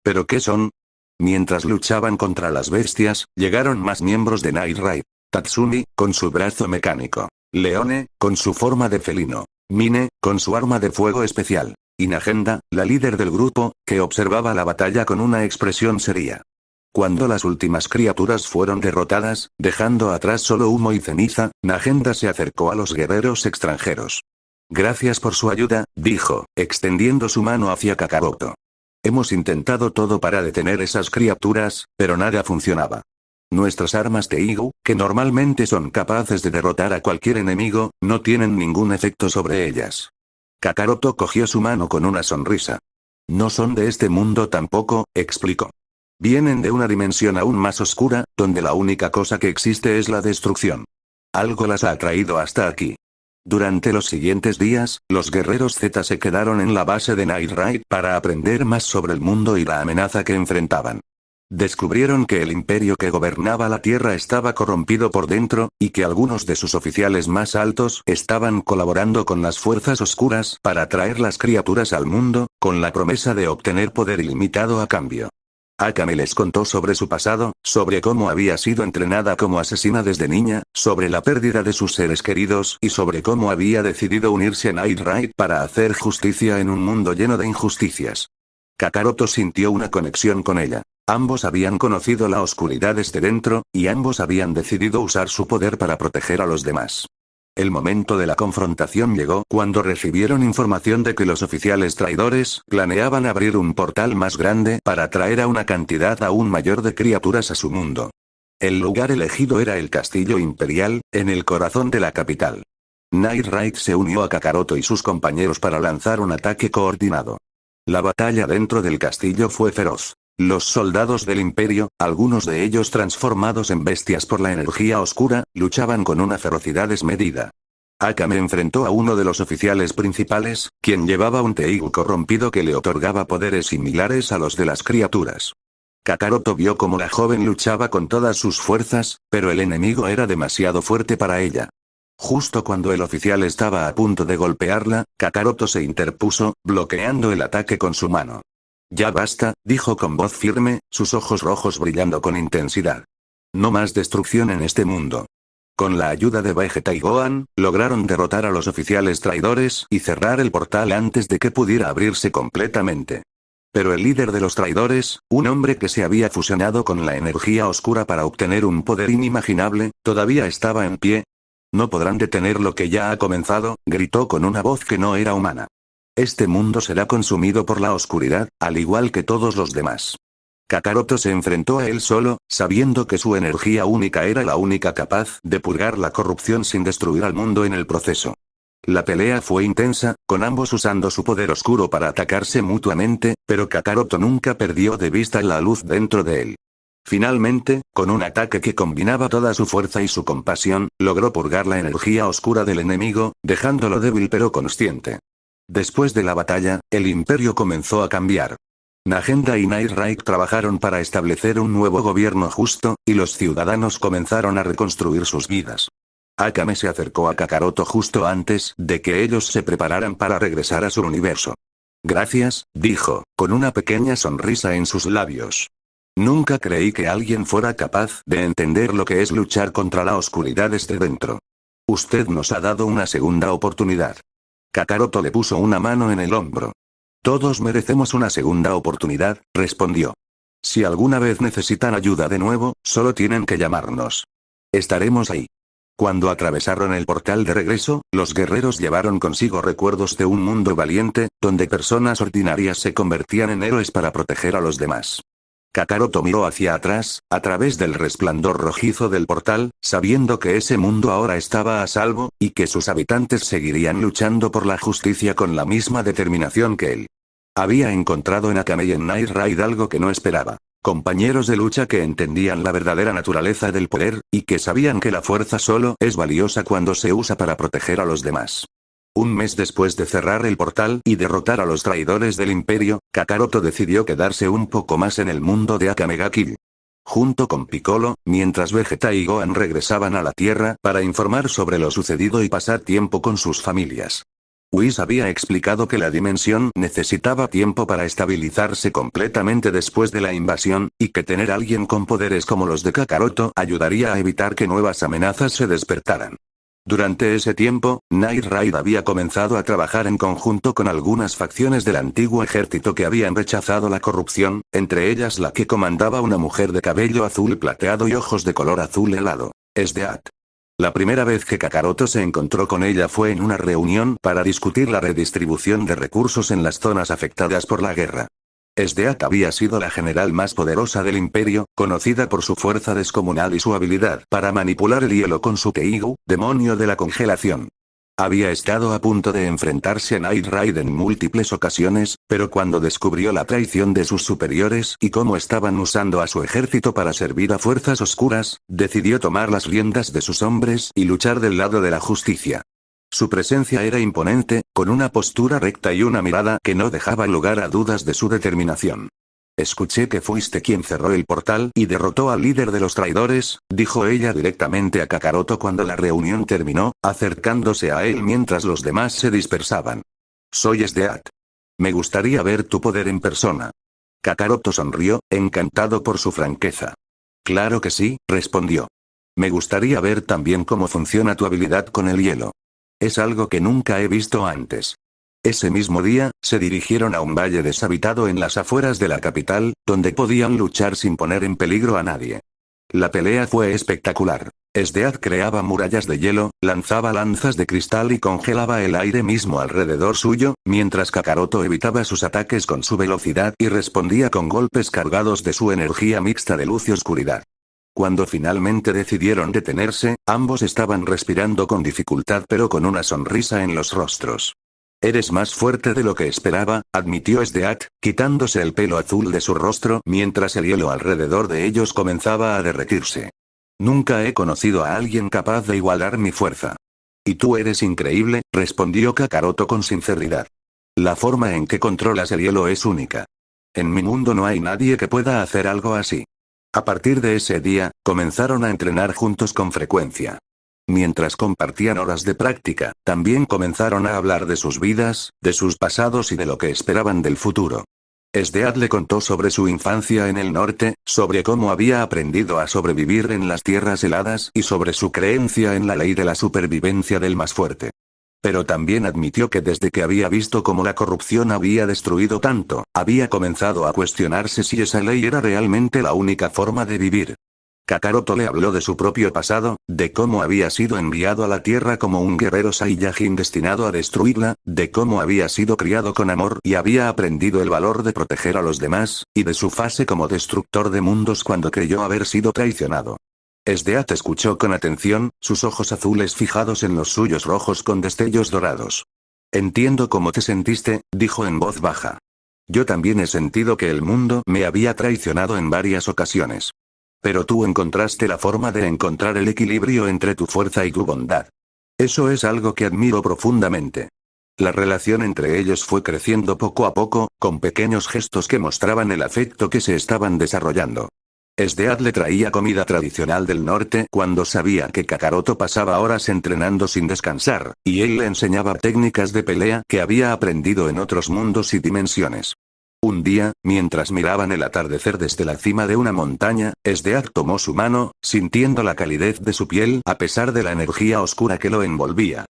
¿Pero qué son? Mientras luchaban contra las bestias, llegaron más miembros de Night Raid. Tatsumi, con su brazo mecánico. Leone, con su forma de felino. Mine, con su arma de fuego especial. Y Nagenda, la líder del grupo, que observaba la batalla con una expresión seria. Cuando las últimas criaturas fueron derrotadas, dejando atrás solo humo y ceniza, Nagenda se acercó a los guerreros extranjeros. Gracias por su ayuda, dijo, extendiendo su mano hacia Kakaroto. Hemos intentado todo para detener esas criaturas, pero nada funcionaba. Nuestras armas Teigu, que normalmente son capaces de derrotar a cualquier enemigo, no tienen ningún efecto sobre ellas. Kakaroto cogió su mano con una sonrisa. No son de este mundo tampoco, explicó. Vienen de una dimensión aún más oscura, donde la única cosa que existe es la destrucción. Algo las ha traído hasta aquí. Durante los siguientes días, los guerreros Z se quedaron en la base de Night Raid para aprender más sobre el mundo y la amenaza que enfrentaban. Descubrieron que el imperio que gobernaba la Tierra estaba corrompido por dentro, y que algunos de sus oficiales más altos estaban colaborando con las fuerzas oscuras para traer las criaturas al mundo, con la promesa de obtener poder ilimitado a cambio. Akame les contó sobre su pasado, sobre cómo había sido entrenada como asesina desde niña, sobre la pérdida de sus seres queridos y sobre cómo había decidido unirse a Night Raid para hacer justicia en un mundo lleno de injusticias. Kakaroto sintió una conexión con ella. Ambos habían conocido la oscuridad desde dentro, y ambos habían decidido usar su poder para proteger a los demás. El momento de la confrontación llegó cuando recibieron información de que los oficiales traidores planeaban abrir un portal más grande para traer a una cantidad aún mayor de criaturas a su mundo. El lugar elegido era el Castillo Imperial, en el corazón de la capital. Night Raid se unió a Kakaroto y sus compañeros para lanzar un ataque coordinado. La batalla dentro del castillo fue feroz. Los soldados del imperio, algunos de ellos transformados en bestias por la energía oscura, luchaban con una ferocidad desmedida. Akame enfrentó a uno de los oficiales principales, quien llevaba un Teigu corrompido que le otorgaba poderes similares a los de las criaturas. Kakaroto vio cómo la joven luchaba con todas sus fuerzas, pero el enemigo era demasiado fuerte para ella. Justo cuando el oficial estaba a punto de golpearla, Kakaroto se interpuso, bloqueando el ataque con su mano. Ya basta, dijo con voz firme, sus ojos rojos brillando con intensidad. No más destrucción en este mundo. Con la ayuda de Vegeta y Gohan, lograron derrotar a los oficiales traidores y cerrar el portal antes de que pudiera abrirse completamente. Pero el líder de los traidores, un hombre que se había fusionado con la energía oscura para obtener un poder inimaginable, todavía estaba en pie. No podrán detener lo que ya ha comenzado, gritó con una voz que no era humana. Este mundo será consumido por la oscuridad, al igual que todos los demás. Kakaroto se enfrentó a él solo, sabiendo que su energía única era la única capaz de purgar la corrupción sin destruir al mundo en el proceso. La pelea fue intensa, con ambos usando su poder oscuro para atacarse mutuamente, pero Kakaroto nunca perdió de vista la luz dentro de él. Finalmente, con un ataque que combinaba toda su fuerza y su compasión, logró purgar la energía oscura del enemigo, dejándolo débil pero consciente. Después de la batalla, el imperio comenzó a cambiar. Nagenda y Night Raid trabajaron para establecer un nuevo gobierno justo, y los ciudadanos comenzaron a reconstruir sus vidas. Akame se acercó a Kakaroto justo antes de que ellos se prepararan para regresar a su universo. Gracias, dijo, con una pequeña sonrisa en sus labios. Nunca creí que alguien fuera capaz de entender lo que es luchar contra la oscuridad desde dentro. Usted nos ha dado una segunda oportunidad. Kakaroto le puso una mano en el hombro. Todos merecemos una segunda oportunidad, respondió. Si alguna vez necesitan ayuda de nuevo, solo tienen que llamarnos. Estaremos ahí. Cuando atravesaron el portal de regreso, los guerreros llevaron consigo recuerdos de un mundo valiente, donde personas ordinarias se convertían en héroes para proteger a los demás. Kakaroto miró hacia atrás, a través del resplandor rojizo del portal, sabiendo que ese mundo ahora estaba a salvo, y que sus habitantes seguirían luchando por la justicia con la misma determinación que él. Había encontrado en Akame y en Night Raid algo que no esperaba. Compañeros de lucha que entendían la verdadera naturaleza del poder, y que sabían que la fuerza solo es valiosa cuando se usa para proteger a los demás. Un mes después de cerrar el portal y derrotar a los traidores del imperio, Kakaroto decidió quedarse un poco más en el mundo de Akame ga Kill. Junto con Piccolo, mientras Vegeta y Gohan regresaban a la Tierra para informar sobre lo sucedido y pasar tiempo con sus familias. Whis había explicado que la dimensión necesitaba tiempo para estabilizarse completamente después de la invasión, y que tener a alguien con poderes como los de Kakaroto ayudaría a evitar que nuevas amenazas se despertaran. Durante ese tiempo, Night Raid había comenzado a trabajar en conjunto con algunas facciones del antiguo ejército que habían rechazado la corrupción, entre ellas la que comandaba una mujer de cabello azul plateado y ojos de color azul helado, Esdeat. La primera vez que Kakaroto se encontró con ella fue en una reunión para discutir la redistribución de recursos en las zonas afectadas por la guerra. Esdeat había sido la general más poderosa del imperio, conocida por su fuerza descomunal y su habilidad para manipular el hielo con su Teigu, demonio de la congelación. Había estado a punto de enfrentarse a Night Raid en múltiples ocasiones, pero cuando descubrió la traición de sus superiores y cómo estaban usando a su ejército para servir a fuerzas oscuras, decidió tomar las riendas de sus hombres y luchar del lado de la justicia. Su presencia era imponente, con una postura recta y una mirada que no dejaba lugar a dudas de su determinación. Escuché que fuiste quien cerró el portal y derrotó al líder de los traidores, dijo ella directamente a Kakaroto cuando la reunión terminó, acercándose a él mientras los demás se dispersaban. Soy Sdeat. Me gustaría ver tu poder en persona. Kakaroto sonrió, encantado por su franqueza. Claro que sí, respondió. Me gustaría ver también cómo funciona tu habilidad con el hielo. Es algo que nunca he visto antes. Ese mismo día, se dirigieron a un valle deshabitado en las afueras de la capital, donde podían luchar sin poner en peligro a nadie. La pelea fue espectacular. Sdeat creaba murallas de hielo, lanzaba lanzas de cristal y congelaba el aire mismo alrededor suyo, mientras Kakaroto evitaba sus ataques con su velocidad y respondía con golpes cargados de su energía mixta de luz y oscuridad. Cuando finalmente decidieron detenerse, ambos estaban respirando con dificultad pero con una sonrisa en los rostros. Eres más fuerte de lo que esperaba, admitió Sdeat, quitándose el pelo azul de su rostro mientras el hielo alrededor de ellos comenzaba a derretirse. Nunca he conocido a alguien capaz de igualar mi fuerza. Y tú eres increíble, respondió Kakaroto con sinceridad. La forma en que controlas el hielo es única. En mi mundo no hay nadie que pueda hacer algo así. A partir de ese día, comenzaron a entrenar juntos con frecuencia. Mientras compartían horas de práctica, también comenzaron a hablar de sus vidas, de sus pasados y de lo que esperaban del futuro. Sdeat le contó sobre su infancia en el norte, sobre cómo había aprendido a sobrevivir en las tierras heladas y sobre su creencia en la ley de la supervivencia del más fuerte. Pero también admitió que desde que había visto cómo la corrupción había destruido tanto, había comenzado a cuestionarse si esa ley era realmente la única forma de vivir. Kakaroto le habló de su propio pasado, de cómo había sido enviado a la Tierra como un guerrero Saiyajin destinado a destruirla, de cómo había sido criado con amor y había aprendido el valor de proteger a los demás, y de su fase como destructor de mundos cuando creyó haber sido traicionado. Sdeat escuchó con atención, sus ojos azules fijados en los suyos rojos con destellos dorados. Entiendo cómo te sentiste, dijo en voz baja. Yo también he sentido que el mundo me había traicionado en varias ocasiones. Pero tú encontraste la forma de encontrar el equilibrio entre tu fuerza y tu bondad. Eso es algo que admiro profundamente. La relación entre ellos fue creciendo poco a poco, con pequeños gestos que mostraban el afecto que se estaban desarrollando. Sdeat le traía comida tradicional del norte cuando sabía que Kakaroto pasaba horas entrenando sin descansar, y él le enseñaba técnicas de pelea que había aprendido en otros mundos y dimensiones. Un día, mientras miraban el atardecer desde la cima de una montaña, Sdeat tomó su mano, sintiendo la calidez de su piel a pesar de la energía oscura que lo envolvía.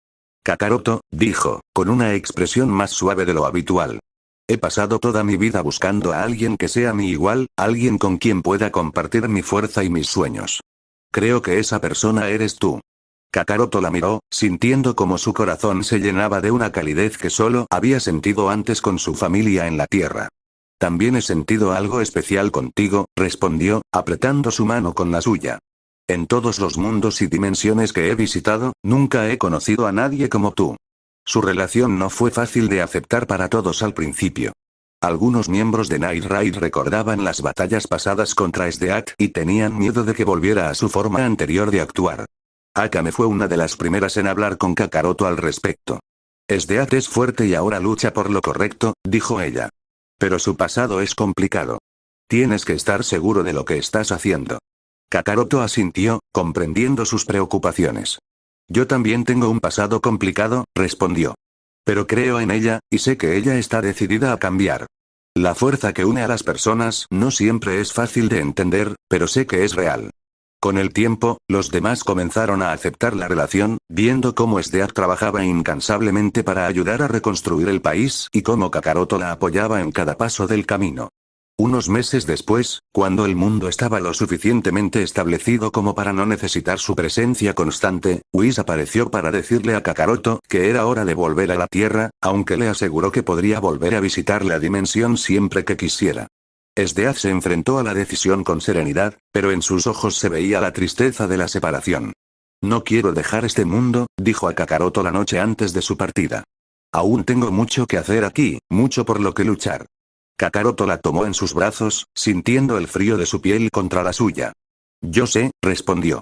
Kakaroto, dijo, con una expresión más suave de lo habitual. He pasado toda mi vida buscando a alguien que sea mi igual, alguien con quien pueda compartir mi fuerza y mis sueños. Creo que esa persona eres tú. Kakaroto la miró, sintiendo como su corazón se llenaba de una calidez que solo había sentido antes con su familia en la tierra. También he sentido algo especial contigo, respondió, apretando su mano con la suya. En todos los mundos y dimensiones que he visitado, nunca he conocido a nadie como tú. Su relación no fue fácil de aceptar para todos al principio. Algunos miembros de Night Raid recordaban las batallas pasadas contra Sdeat y tenían miedo de que volviera a su forma anterior de actuar. Akame fue una de las primeras en hablar con Kakaroto al respecto. Sdeat es fuerte y ahora lucha por lo correcto, dijo ella. Pero su pasado es complicado. Tienes que estar seguro de lo que estás haciendo. Kakaroto asintió, comprendiendo sus preocupaciones. Yo también tengo un pasado complicado, respondió. Pero creo en ella, y sé que ella está decidida a cambiar. La fuerza que une a las personas no siempre es fácil de entender, pero sé que es real. Con el tiempo, los demás comenzaron a aceptar la relación, viendo cómo Sdeat trabajaba incansablemente para ayudar a reconstruir el país y cómo Kakaroto la apoyaba en cada paso del camino. Unos meses después, cuando el mundo estaba lo suficientemente establecido como para no necesitar su presencia constante, Whis apareció para decirle a Kakaroto que era hora de volver a la Tierra, aunque le aseguró que podría volver a visitar la dimensión siempre que quisiera. Sdeat se enfrentó a la decisión con serenidad, pero en sus ojos se veía la tristeza de la separación. No quiero dejar este mundo, dijo a Kakaroto la noche antes de su partida. Aún tengo mucho que hacer aquí, mucho por lo que luchar. Kakaroto la tomó en sus brazos, sintiendo el frío de su piel contra la suya. Yo sé, respondió.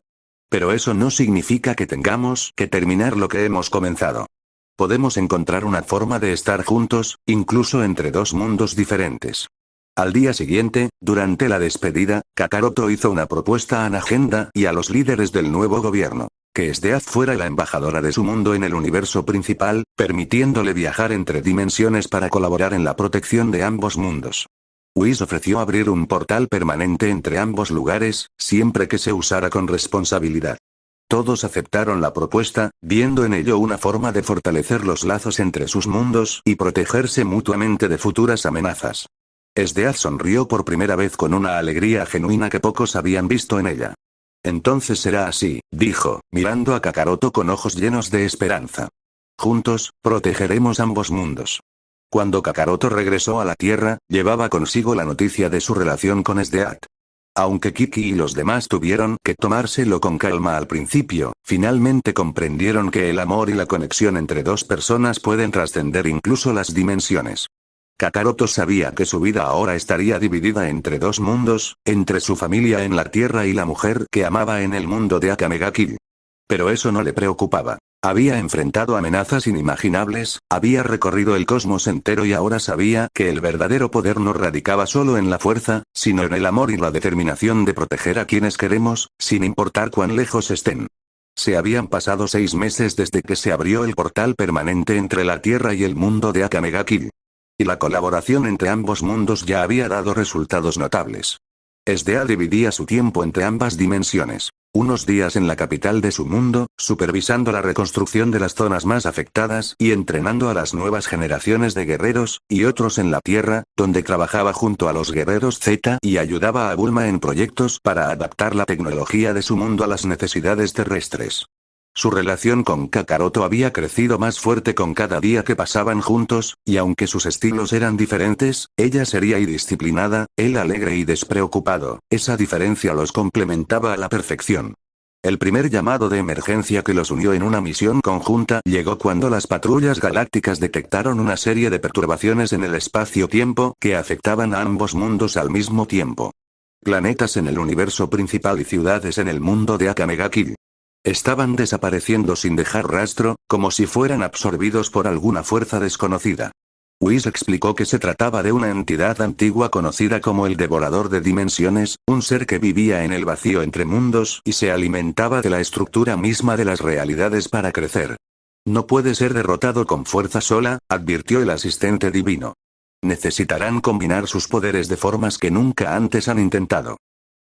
Pero eso no significa que tengamos que terminar lo que hemos comenzado. Podemos encontrar una forma de estar juntos, incluso entre dos mundos diferentes. Al día siguiente, durante la despedida, Kakaroto hizo una propuesta a Nagenda y a los líderes del nuevo gobierno. Que Esdeath fuera la embajadora de su mundo en el universo principal, permitiéndole viajar entre dimensiones para colaborar en la protección de ambos mundos. Whis ofreció abrir un portal permanente entre ambos lugares, siempre que se usara con responsabilidad. Todos aceptaron la propuesta, viendo en ello una forma de fortalecer los lazos entre sus mundos y protegerse mutuamente de futuras amenazas. Esdeath sonrió por primera vez con una alegría genuina que pocos habían visto en ella. Entonces será así, dijo, mirando a Kakaroto con ojos llenos de esperanza. Juntos, protegeremos ambos mundos. Cuando Kakaroto regresó a la Tierra, llevaba consigo la noticia de su relación con Esdeath. Aunque Kiki y los demás tuvieron que tomárselo con calma al principio, finalmente comprendieron que el amor y la conexión entre dos personas pueden trascender incluso las dimensiones. Kakaroto sabía que su vida ahora estaría dividida entre dos mundos, entre su familia en la Tierra y la mujer que amaba en el mundo de Akame ga Kill. Pero eso no le preocupaba. Había enfrentado amenazas inimaginables, había recorrido el cosmos entero y ahora sabía que el verdadero poder no radicaba solo en la fuerza, sino en el amor y la determinación de proteger a quienes queremos, sin importar cuán lejos estén. Se habían pasado 6 meses desde que se abrió el portal permanente entre la Tierra y el mundo de Akame ga Kill. Y la colaboración entre ambos mundos ya había dado resultados notables. Esdeath dividía su tiempo entre ambas dimensiones. Unos días en la capital de su mundo, supervisando la reconstrucción de las zonas más afectadas y entrenando a las nuevas generaciones de guerreros, y otros en la Tierra, donde trabajaba junto a los guerreros Z y ayudaba a Bulma en proyectos para adaptar la tecnología de su mundo a las necesidades terrestres. Su relación con Kakaroto había crecido más fuerte con cada día que pasaban juntos, y aunque sus estilos eran diferentes, ella seria y disciplinada, él alegre y despreocupado, esa diferencia los complementaba a la perfección. El primer llamado de emergencia que los unió en una misión conjunta llegó cuando las patrullas galácticas detectaron una serie de perturbaciones en el espacio-tiempo que afectaban a ambos mundos al mismo tiempo. Planetas en el universo principal y ciudades en el mundo de Akame ga Kill. Estaban desapareciendo sin dejar rastro, como si fueran absorbidos por alguna fuerza desconocida. Whis explicó que se trataba de una entidad antigua conocida como el Devorador de Dimensiones, un ser que vivía en el vacío entre mundos y se alimentaba de la estructura misma de las realidades para crecer. No puede ser derrotado con fuerza sola, advirtió el asistente divino. Necesitarán combinar sus poderes de formas que nunca antes han intentado.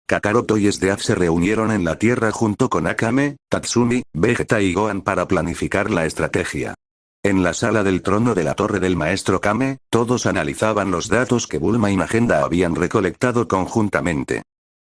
Kakaroto y Esdeath se reunieron en la Tierra junto con Akame, Tatsumi, Vegeta y Gohan para planificar la estrategia. En la sala del trono de la torre del maestro Kame, todos analizaban los datos que Bulma y Nagenda habían recolectado conjuntamente.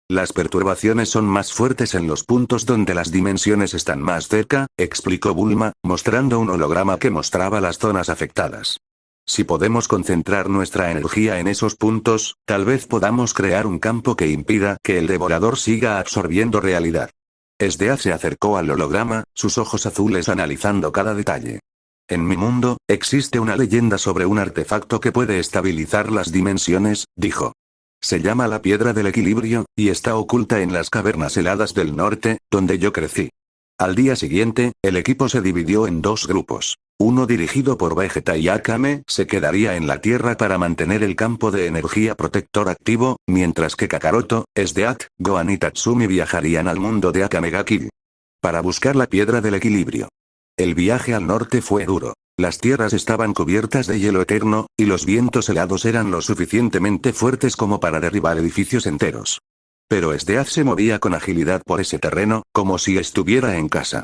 Las perturbaciones son más fuertes en los puntos donde las dimensiones están más cerca, explicó Bulma, mostrando un holograma que mostraba las zonas afectadas. Si podemos concentrar nuestra energía en esos puntos, tal vez podamos crear un campo que impida que el devorador siga absorbiendo realidad. Esdeath se acercó al holograma, sus ojos azules analizando cada detalle. En mi mundo, existe una leyenda sobre un artefacto que puede estabilizar las dimensiones, dijo. Se llama la Piedra del Equilibrio, y está oculta en las cavernas heladas del norte, donde yo crecí. Al día siguiente, el equipo se dividió en 2 grupos. Uno dirigido por Vegeta y Akame se quedaría en la Tierra para mantener el campo de energía protector activo, mientras que Kakaroto, Esdeath, Gohan y Tatsumi viajarían al mundo de Akame ga Kill. Para buscar la Piedra del Equilibrio. El viaje al norte fue duro. Las tierras estaban cubiertas de hielo eterno, y los vientos helados eran lo suficientemente fuertes como para derribar edificios enteros. Pero Esdeath se movía con agilidad por ese terreno, como si estuviera en casa.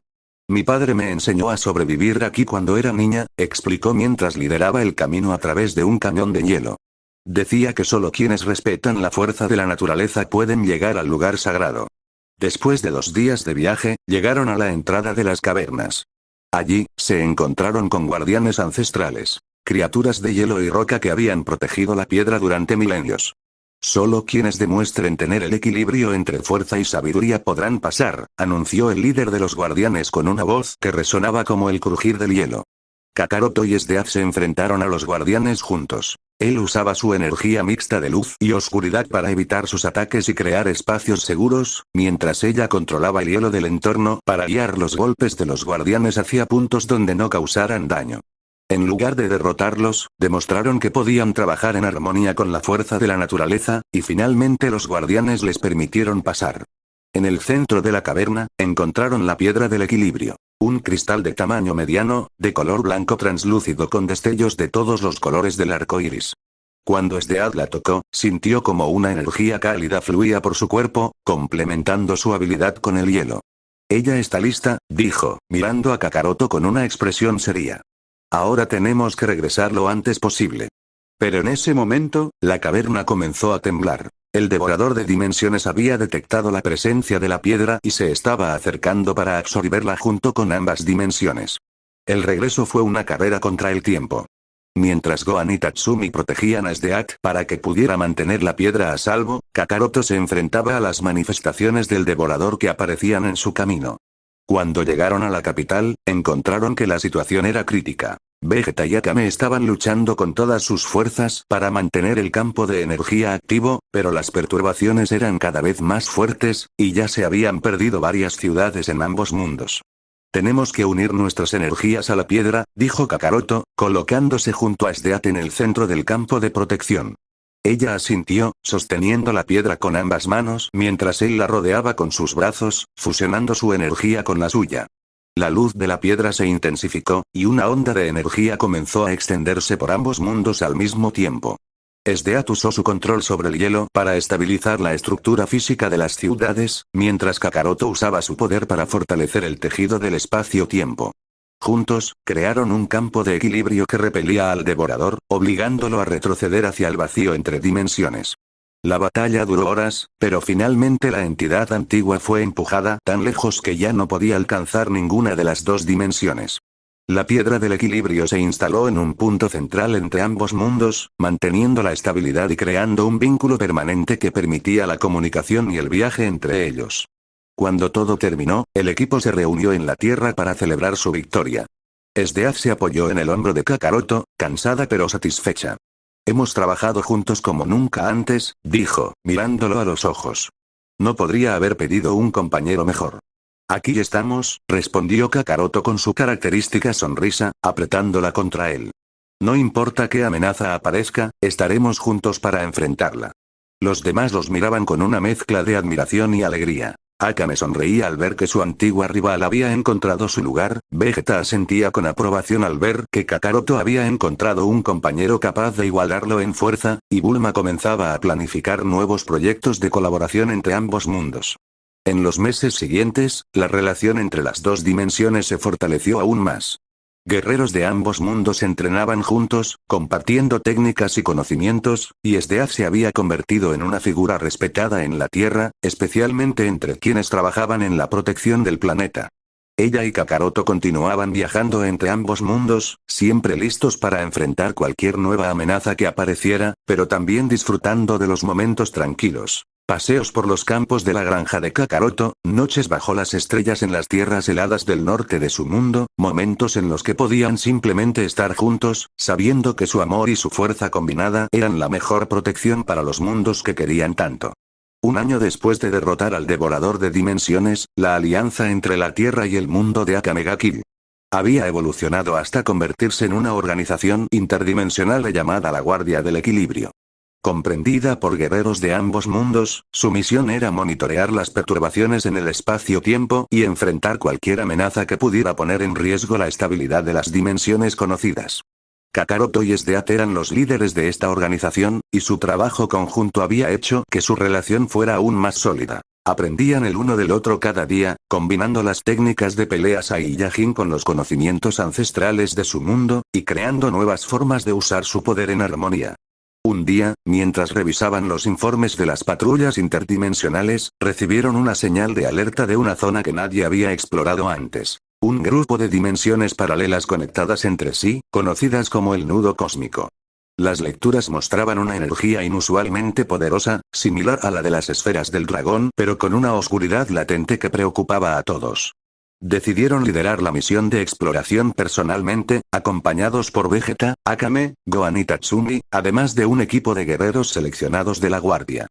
Mi padre me enseñó a sobrevivir aquí cuando era niña, explicó mientras lideraba el camino a través de un cañón de hielo. Decía que solo quienes respetan la fuerza de la naturaleza pueden llegar al lugar sagrado. Después de 2 días de viaje, llegaron a la entrada de las cavernas. Allí, se encontraron con guardianes ancestrales, criaturas de hielo y roca que habían protegido la piedra durante milenios. Solo quienes demuestren tener el equilibrio entre fuerza y sabiduría podrán pasar, anunció el líder de los guardianes con una voz que resonaba como el crujir del hielo. Kakaroto y Esdeath se enfrentaron a los guardianes juntos. Él usaba su energía mixta de luz y oscuridad para evitar sus ataques y crear espacios seguros, mientras ella controlaba el hielo del entorno para guiar los golpes de los guardianes hacia puntos donde no causaran daño. En lugar de derrotarlos, demostraron que podían trabajar en armonía con la fuerza de la naturaleza, y finalmente los guardianes les permitieron pasar. En el centro de la caverna, encontraron la piedra del equilibrio. Un cristal de tamaño mediano, de color blanco translúcido con destellos de todos los colores del arco iris. Cuando Sdead la tocó, sintió como una energía cálida fluía por su cuerpo, complementando su habilidad con el hielo. Ella está lista, dijo, mirando a Kakaroto con una expresión seria. Ahora tenemos que regresar lo antes posible. Pero en ese momento, la caverna comenzó a temblar. El devorador de dimensiones había detectado la presencia de la piedra y se estaba acercando para absorberla junto con ambas dimensiones. El regreso fue una carrera contra el tiempo. Mientras Gohan y Tatsumi protegían a Sdead para que pudiera mantener la piedra a salvo, Kakaroto se enfrentaba a las manifestaciones del devorador que aparecían en su camino. Cuando llegaron a la capital, encontraron que la situación era crítica. Vegeta y Akame estaban luchando con todas sus fuerzas para mantener el campo de energía activo, pero las perturbaciones eran cada vez más fuertes, y ya se habían perdido varias ciudades en ambos mundos. Tenemos que unir nuestras energías a la piedra, dijo Kakaroto, colocándose junto a Sdead en el centro del campo de protección. Ella asintió, sosteniendo la piedra con ambas manos mientras él la rodeaba con sus brazos, fusionando su energía con la suya. La luz de la piedra se intensificó, y una onda de energía comenzó a extenderse por ambos mundos al mismo tiempo. Sdead usó su control sobre el hielo para estabilizar la estructura física de las ciudades, mientras Kakaroto usaba su poder para fortalecer el tejido del espacio-tiempo. Juntos, crearon un campo de equilibrio que repelía al devorador, obligándolo a retroceder hacia el vacío entre dimensiones. La batalla duró horas, pero finalmente la entidad antigua fue empujada tan lejos que ya no podía alcanzar ninguna de las dos dimensiones. La piedra del equilibrio se instaló en un punto central entre ambos mundos, manteniendo la estabilidad y creando un vínculo permanente que permitía la comunicación y el viaje entre ellos. Cuando todo terminó, el equipo se reunió en la Tierra para celebrar su victoria. Sdead se apoyó en el hombro de Kakaroto, cansada pero satisfecha. Hemos trabajado juntos como nunca antes, dijo, mirándolo a los ojos. No podría haber pedido un compañero mejor. Aquí estamos, respondió Kakaroto con su característica sonrisa, apretándola contra él. No importa qué amenaza aparezca, estaremos juntos para enfrentarla. Los demás los miraban con una mezcla de admiración y alegría. Akame sonreía al ver que su antigua rival había encontrado su lugar, Vegeta asentía con aprobación al ver que Kakaroto había encontrado un compañero capaz de igualarlo en fuerza, y Bulma comenzaba a planificar nuevos proyectos de colaboración entre ambos mundos. En los meses siguientes, la relación entre las dos dimensiones se fortaleció aún más. Guerreros de ambos mundos entrenaban juntos, compartiendo técnicas y conocimientos, y Sdead se había convertido en una figura respetada en la Tierra, especialmente entre quienes trabajaban en la protección del planeta. Ella y Kakaroto continuaban viajando entre ambos mundos, siempre listos para enfrentar cualquier nueva amenaza que apareciera, pero también disfrutando de los momentos tranquilos. Paseos por los campos de la granja de Kakaroto, noches bajo las estrellas en las tierras heladas del norte de su mundo, momentos en los que podían simplemente estar juntos, sabiendo que su amor y su fuerza combinada eran la mejor protección para los mundos que querían tanto. Un año después de derrotar al devorador de dimensiones, la alianza entre la Tierra y el mundo de Akame ga Kill había evolucionado hasta convertirse en una organización interdimensional llamada la Guardia del Equilibrio. Comprendida por guerreros de ambos mundos, su misión era monitorear las perturbaciones en el espacio-tiempo y enfrentar cualquier amenaza que pudiera poner en riesgo la estabilidad de las dimensiones conocidas. Kakaroto y Sdead eran los líderes de esta organización, y su trabajo conjunto había hecho que su relación fuera aún más sólida. Aprendían el uno del otro cada día, combinando las técnicas de pelea Saiyajin con los conocimientos ancestrales de su mundo, y creando nuevas formas de usar su poder en armonía. Un día, mientras revisaban los informes de las patrullas interdimensionales, recibieron una señal de alerta de una zona que nadie había explorado antes. Un grupo de dimensiones paralelas conectadas entre sí, conocidas como el nudo cósmico. Las lecturas mostraban una energía inusualmente poderosa, similar a la de las esferas del dragón, pero con una oscuridad latente que preocupaba a todos. Decidieron liderar la misión de exploración personalmente, acompañados por Vegeta, Akame, Gohan y Tatsumi, además de un equipo de guerreros seleccionados de la Guardia.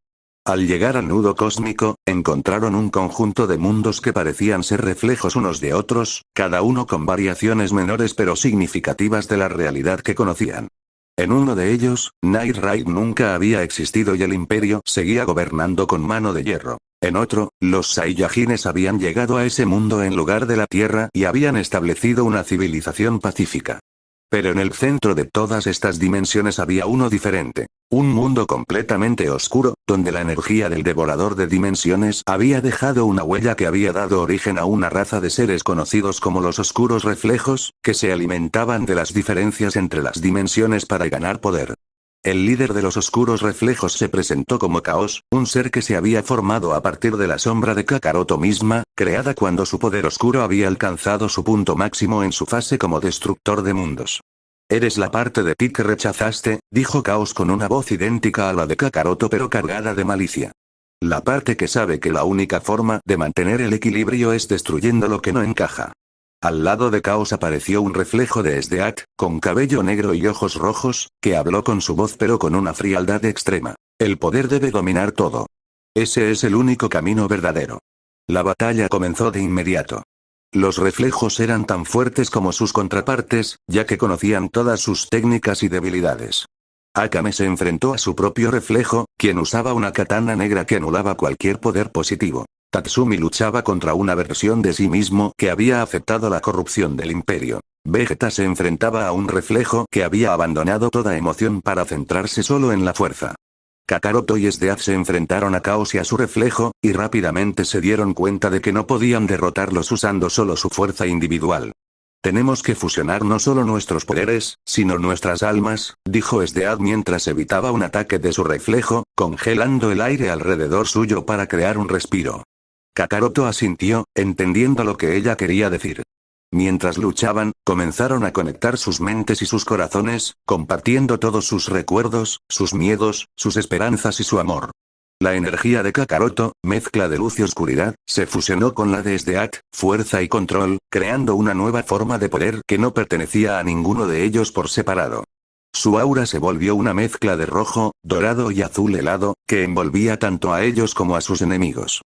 Al llegar al nudo cósmico, encontraron un conjunto de mundos que parecían ser reflejos unos de otros, cada uno con variaciones menores pero significativas de la realidad que conocían. En uno de ellos, Night Raid nunca había existido y el imperio seguía gobernando con mano de hierro. En otro, los Saiyajines habían llegado a ese mundo en lugar de la Tierra y habían establecido una civilización pacífica. Pero en el centro de todas estas dimensiones había uno diferente. Un mundo completamente oscuro, donde la energía del devorador de dimensiones había dejado una huella que había dado origen a una raza de seres conocidos como los oscuros reflejos, que se alimentaban de las diferencias entre las dimensiones para ganar poder. El líder de los oscuros reflejos se presentó como Caos, un ser que se había formado a partir de la sombra de Kakaroto misma, creada cuando su poder oscuro había alcanzado su punto máximo en su fase como destructor de mundos. «Eres la parte de ti que rechazaste», dijo Caos con una voz idéntica a la de Kakaroto pero cargada de malicia. «La parte que sabe que la única forma de mantener el equilibrio es destruyendo lo que no encaja». Al lado de Caos apareció un reflejo de Esdeath, con cabello negro y ojos rojos, que habló con su voz pero con una frialdad extrema. «El poder debe dominar todo. Ese es el único camino verdadero». La batalla comenzó de inmediato. Los reflejos eran tan fuertes como sus contrapartes, ya que conocían todas sus técnicas y debilidades. Akame se enfrentó a su propio reflejo, quien usaba una katana negra que anulaba cualquier poder positivo. Tatsumi luchaba contra una versión de sí mismo que había aceptado la corrupción del imperio. Vegeta se enfrentaba a un reflejo que había abandonado toda emoción para centrarse solo en la fuerza. Kakaroto y Esdeath se enfrentaron a Caos y a su reflejo, y rápidamente se dieron cuenta de que no podían derrotarlos usando solo su fuerza individual. «Tenemos que fusionar no solo nuestros poderes, sino nuestras almas», dijo Esdeath mientras evitaba un ataque de su reflejo, congelando el aire alrededor suyo para crear un respiro. Kakaroto asintió, entendiendo lo que ella quería decir. Mientras luchaban, comenzaron a conectar sus mentes y sus corazones, compartiendo todos sus recuerdos, sus miedos, sus esperanzas y su amor. La energía de Kakaroto, mezcla de luz y oscuridad, se fusionó con la de Esdeath, fuerza y control, creando una nueva forma de poder que no pertenecía a ninguno de ellos por separado. Su aura se volvió una mezcla de rojo, dorado y azul helado, que envolvía tanto a ellos como a sus enemigos.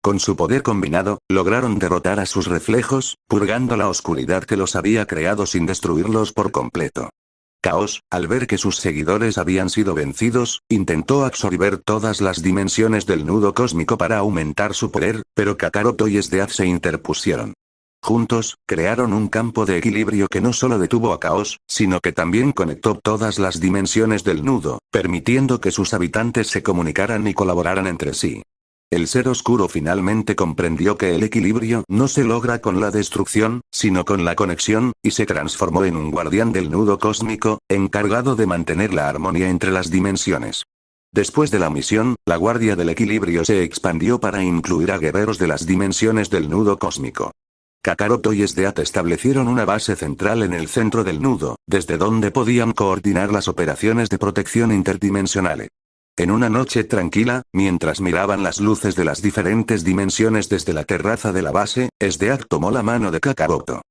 Con su poder combinado, lograron derrotar a sus reflejos, purgando la oscuridad que los había creado sin destruirlos por completo. Caos, al ver que sus seguidores habían sido vencidos, intentó absorber todas las dimensiones del nudo cósmico para aumentar su poder, pero Kakaroto y Esdeath se interpusieron. Juntos, crearon un campo de equilibrio que no solo detuvo a Caos, sino que también conectó todas las dimensiones del nudo, permitiendo que sus habitantes se comunicaran y colaboraran entre sí. El ser oscuro finalmente comprendió que el equilibrio no se logra con la destrucción, sino con la conexión, y se transformó en un guardián del nudo cósmico, encargado de mantener la armonía entre las dimensiones. Después de la misión, la Guardia del Equilibrio se expandió para incluir a guerreros de las dimensiones del nudo cósmico. Kakaroto y Esdeath establecieron una base central en el centro del nudo, desde donde podían coordinar las operaciones de protección interdimensional. En una noche tranquila, mientras miraban las luces de las diferentes dimensiones desde la terraza de la base, Esdeath tomó la mano de Kakaroto.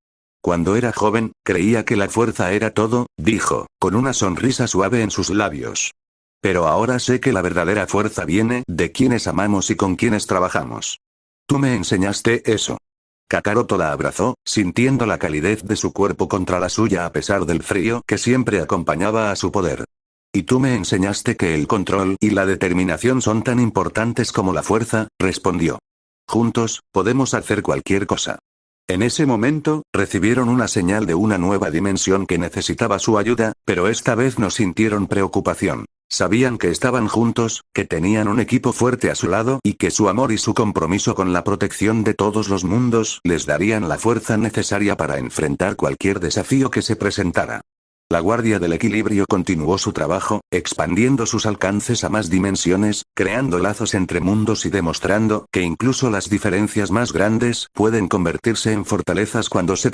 «Cuando era joven, creía que la fuerza era todo», dijo, con una sonrisa suave en sus labios. «Pero ahora sé que la verdadera fuerza viene de quienes amamos y con quienes trabajamos. Tú me enseñaste eso». Kakaroto la abrazó, sintiendo la calidez de su cuerpo contra la suya a pesar del frío que siempre acompañaba a su poder. «Y tú me enseñaste que el control y la determinación son tan importantes como la fuerza», respondió. «Juntos, podemos hacer cualquier cosa». En ese momento, recibieron una señal de una nueva dimensión que necesitaba su ayuda, pero esta vez no sintieron preocupación. Sabían que estaban juntos, que tenían un equipo fuerte a su lado y que su amor y su compromiso con la protección de todos los mundos les darían la fuerza necesaria para enfrentar cualquier desafío que se presentara. La Guardia del Equilibrio continuó su trabajo, expandiendo sus alcances a más dimensiones, creando lazos entre mundos y demostrando que incluso las diferencias más grandes pueden convertirse en fortalezas cuando se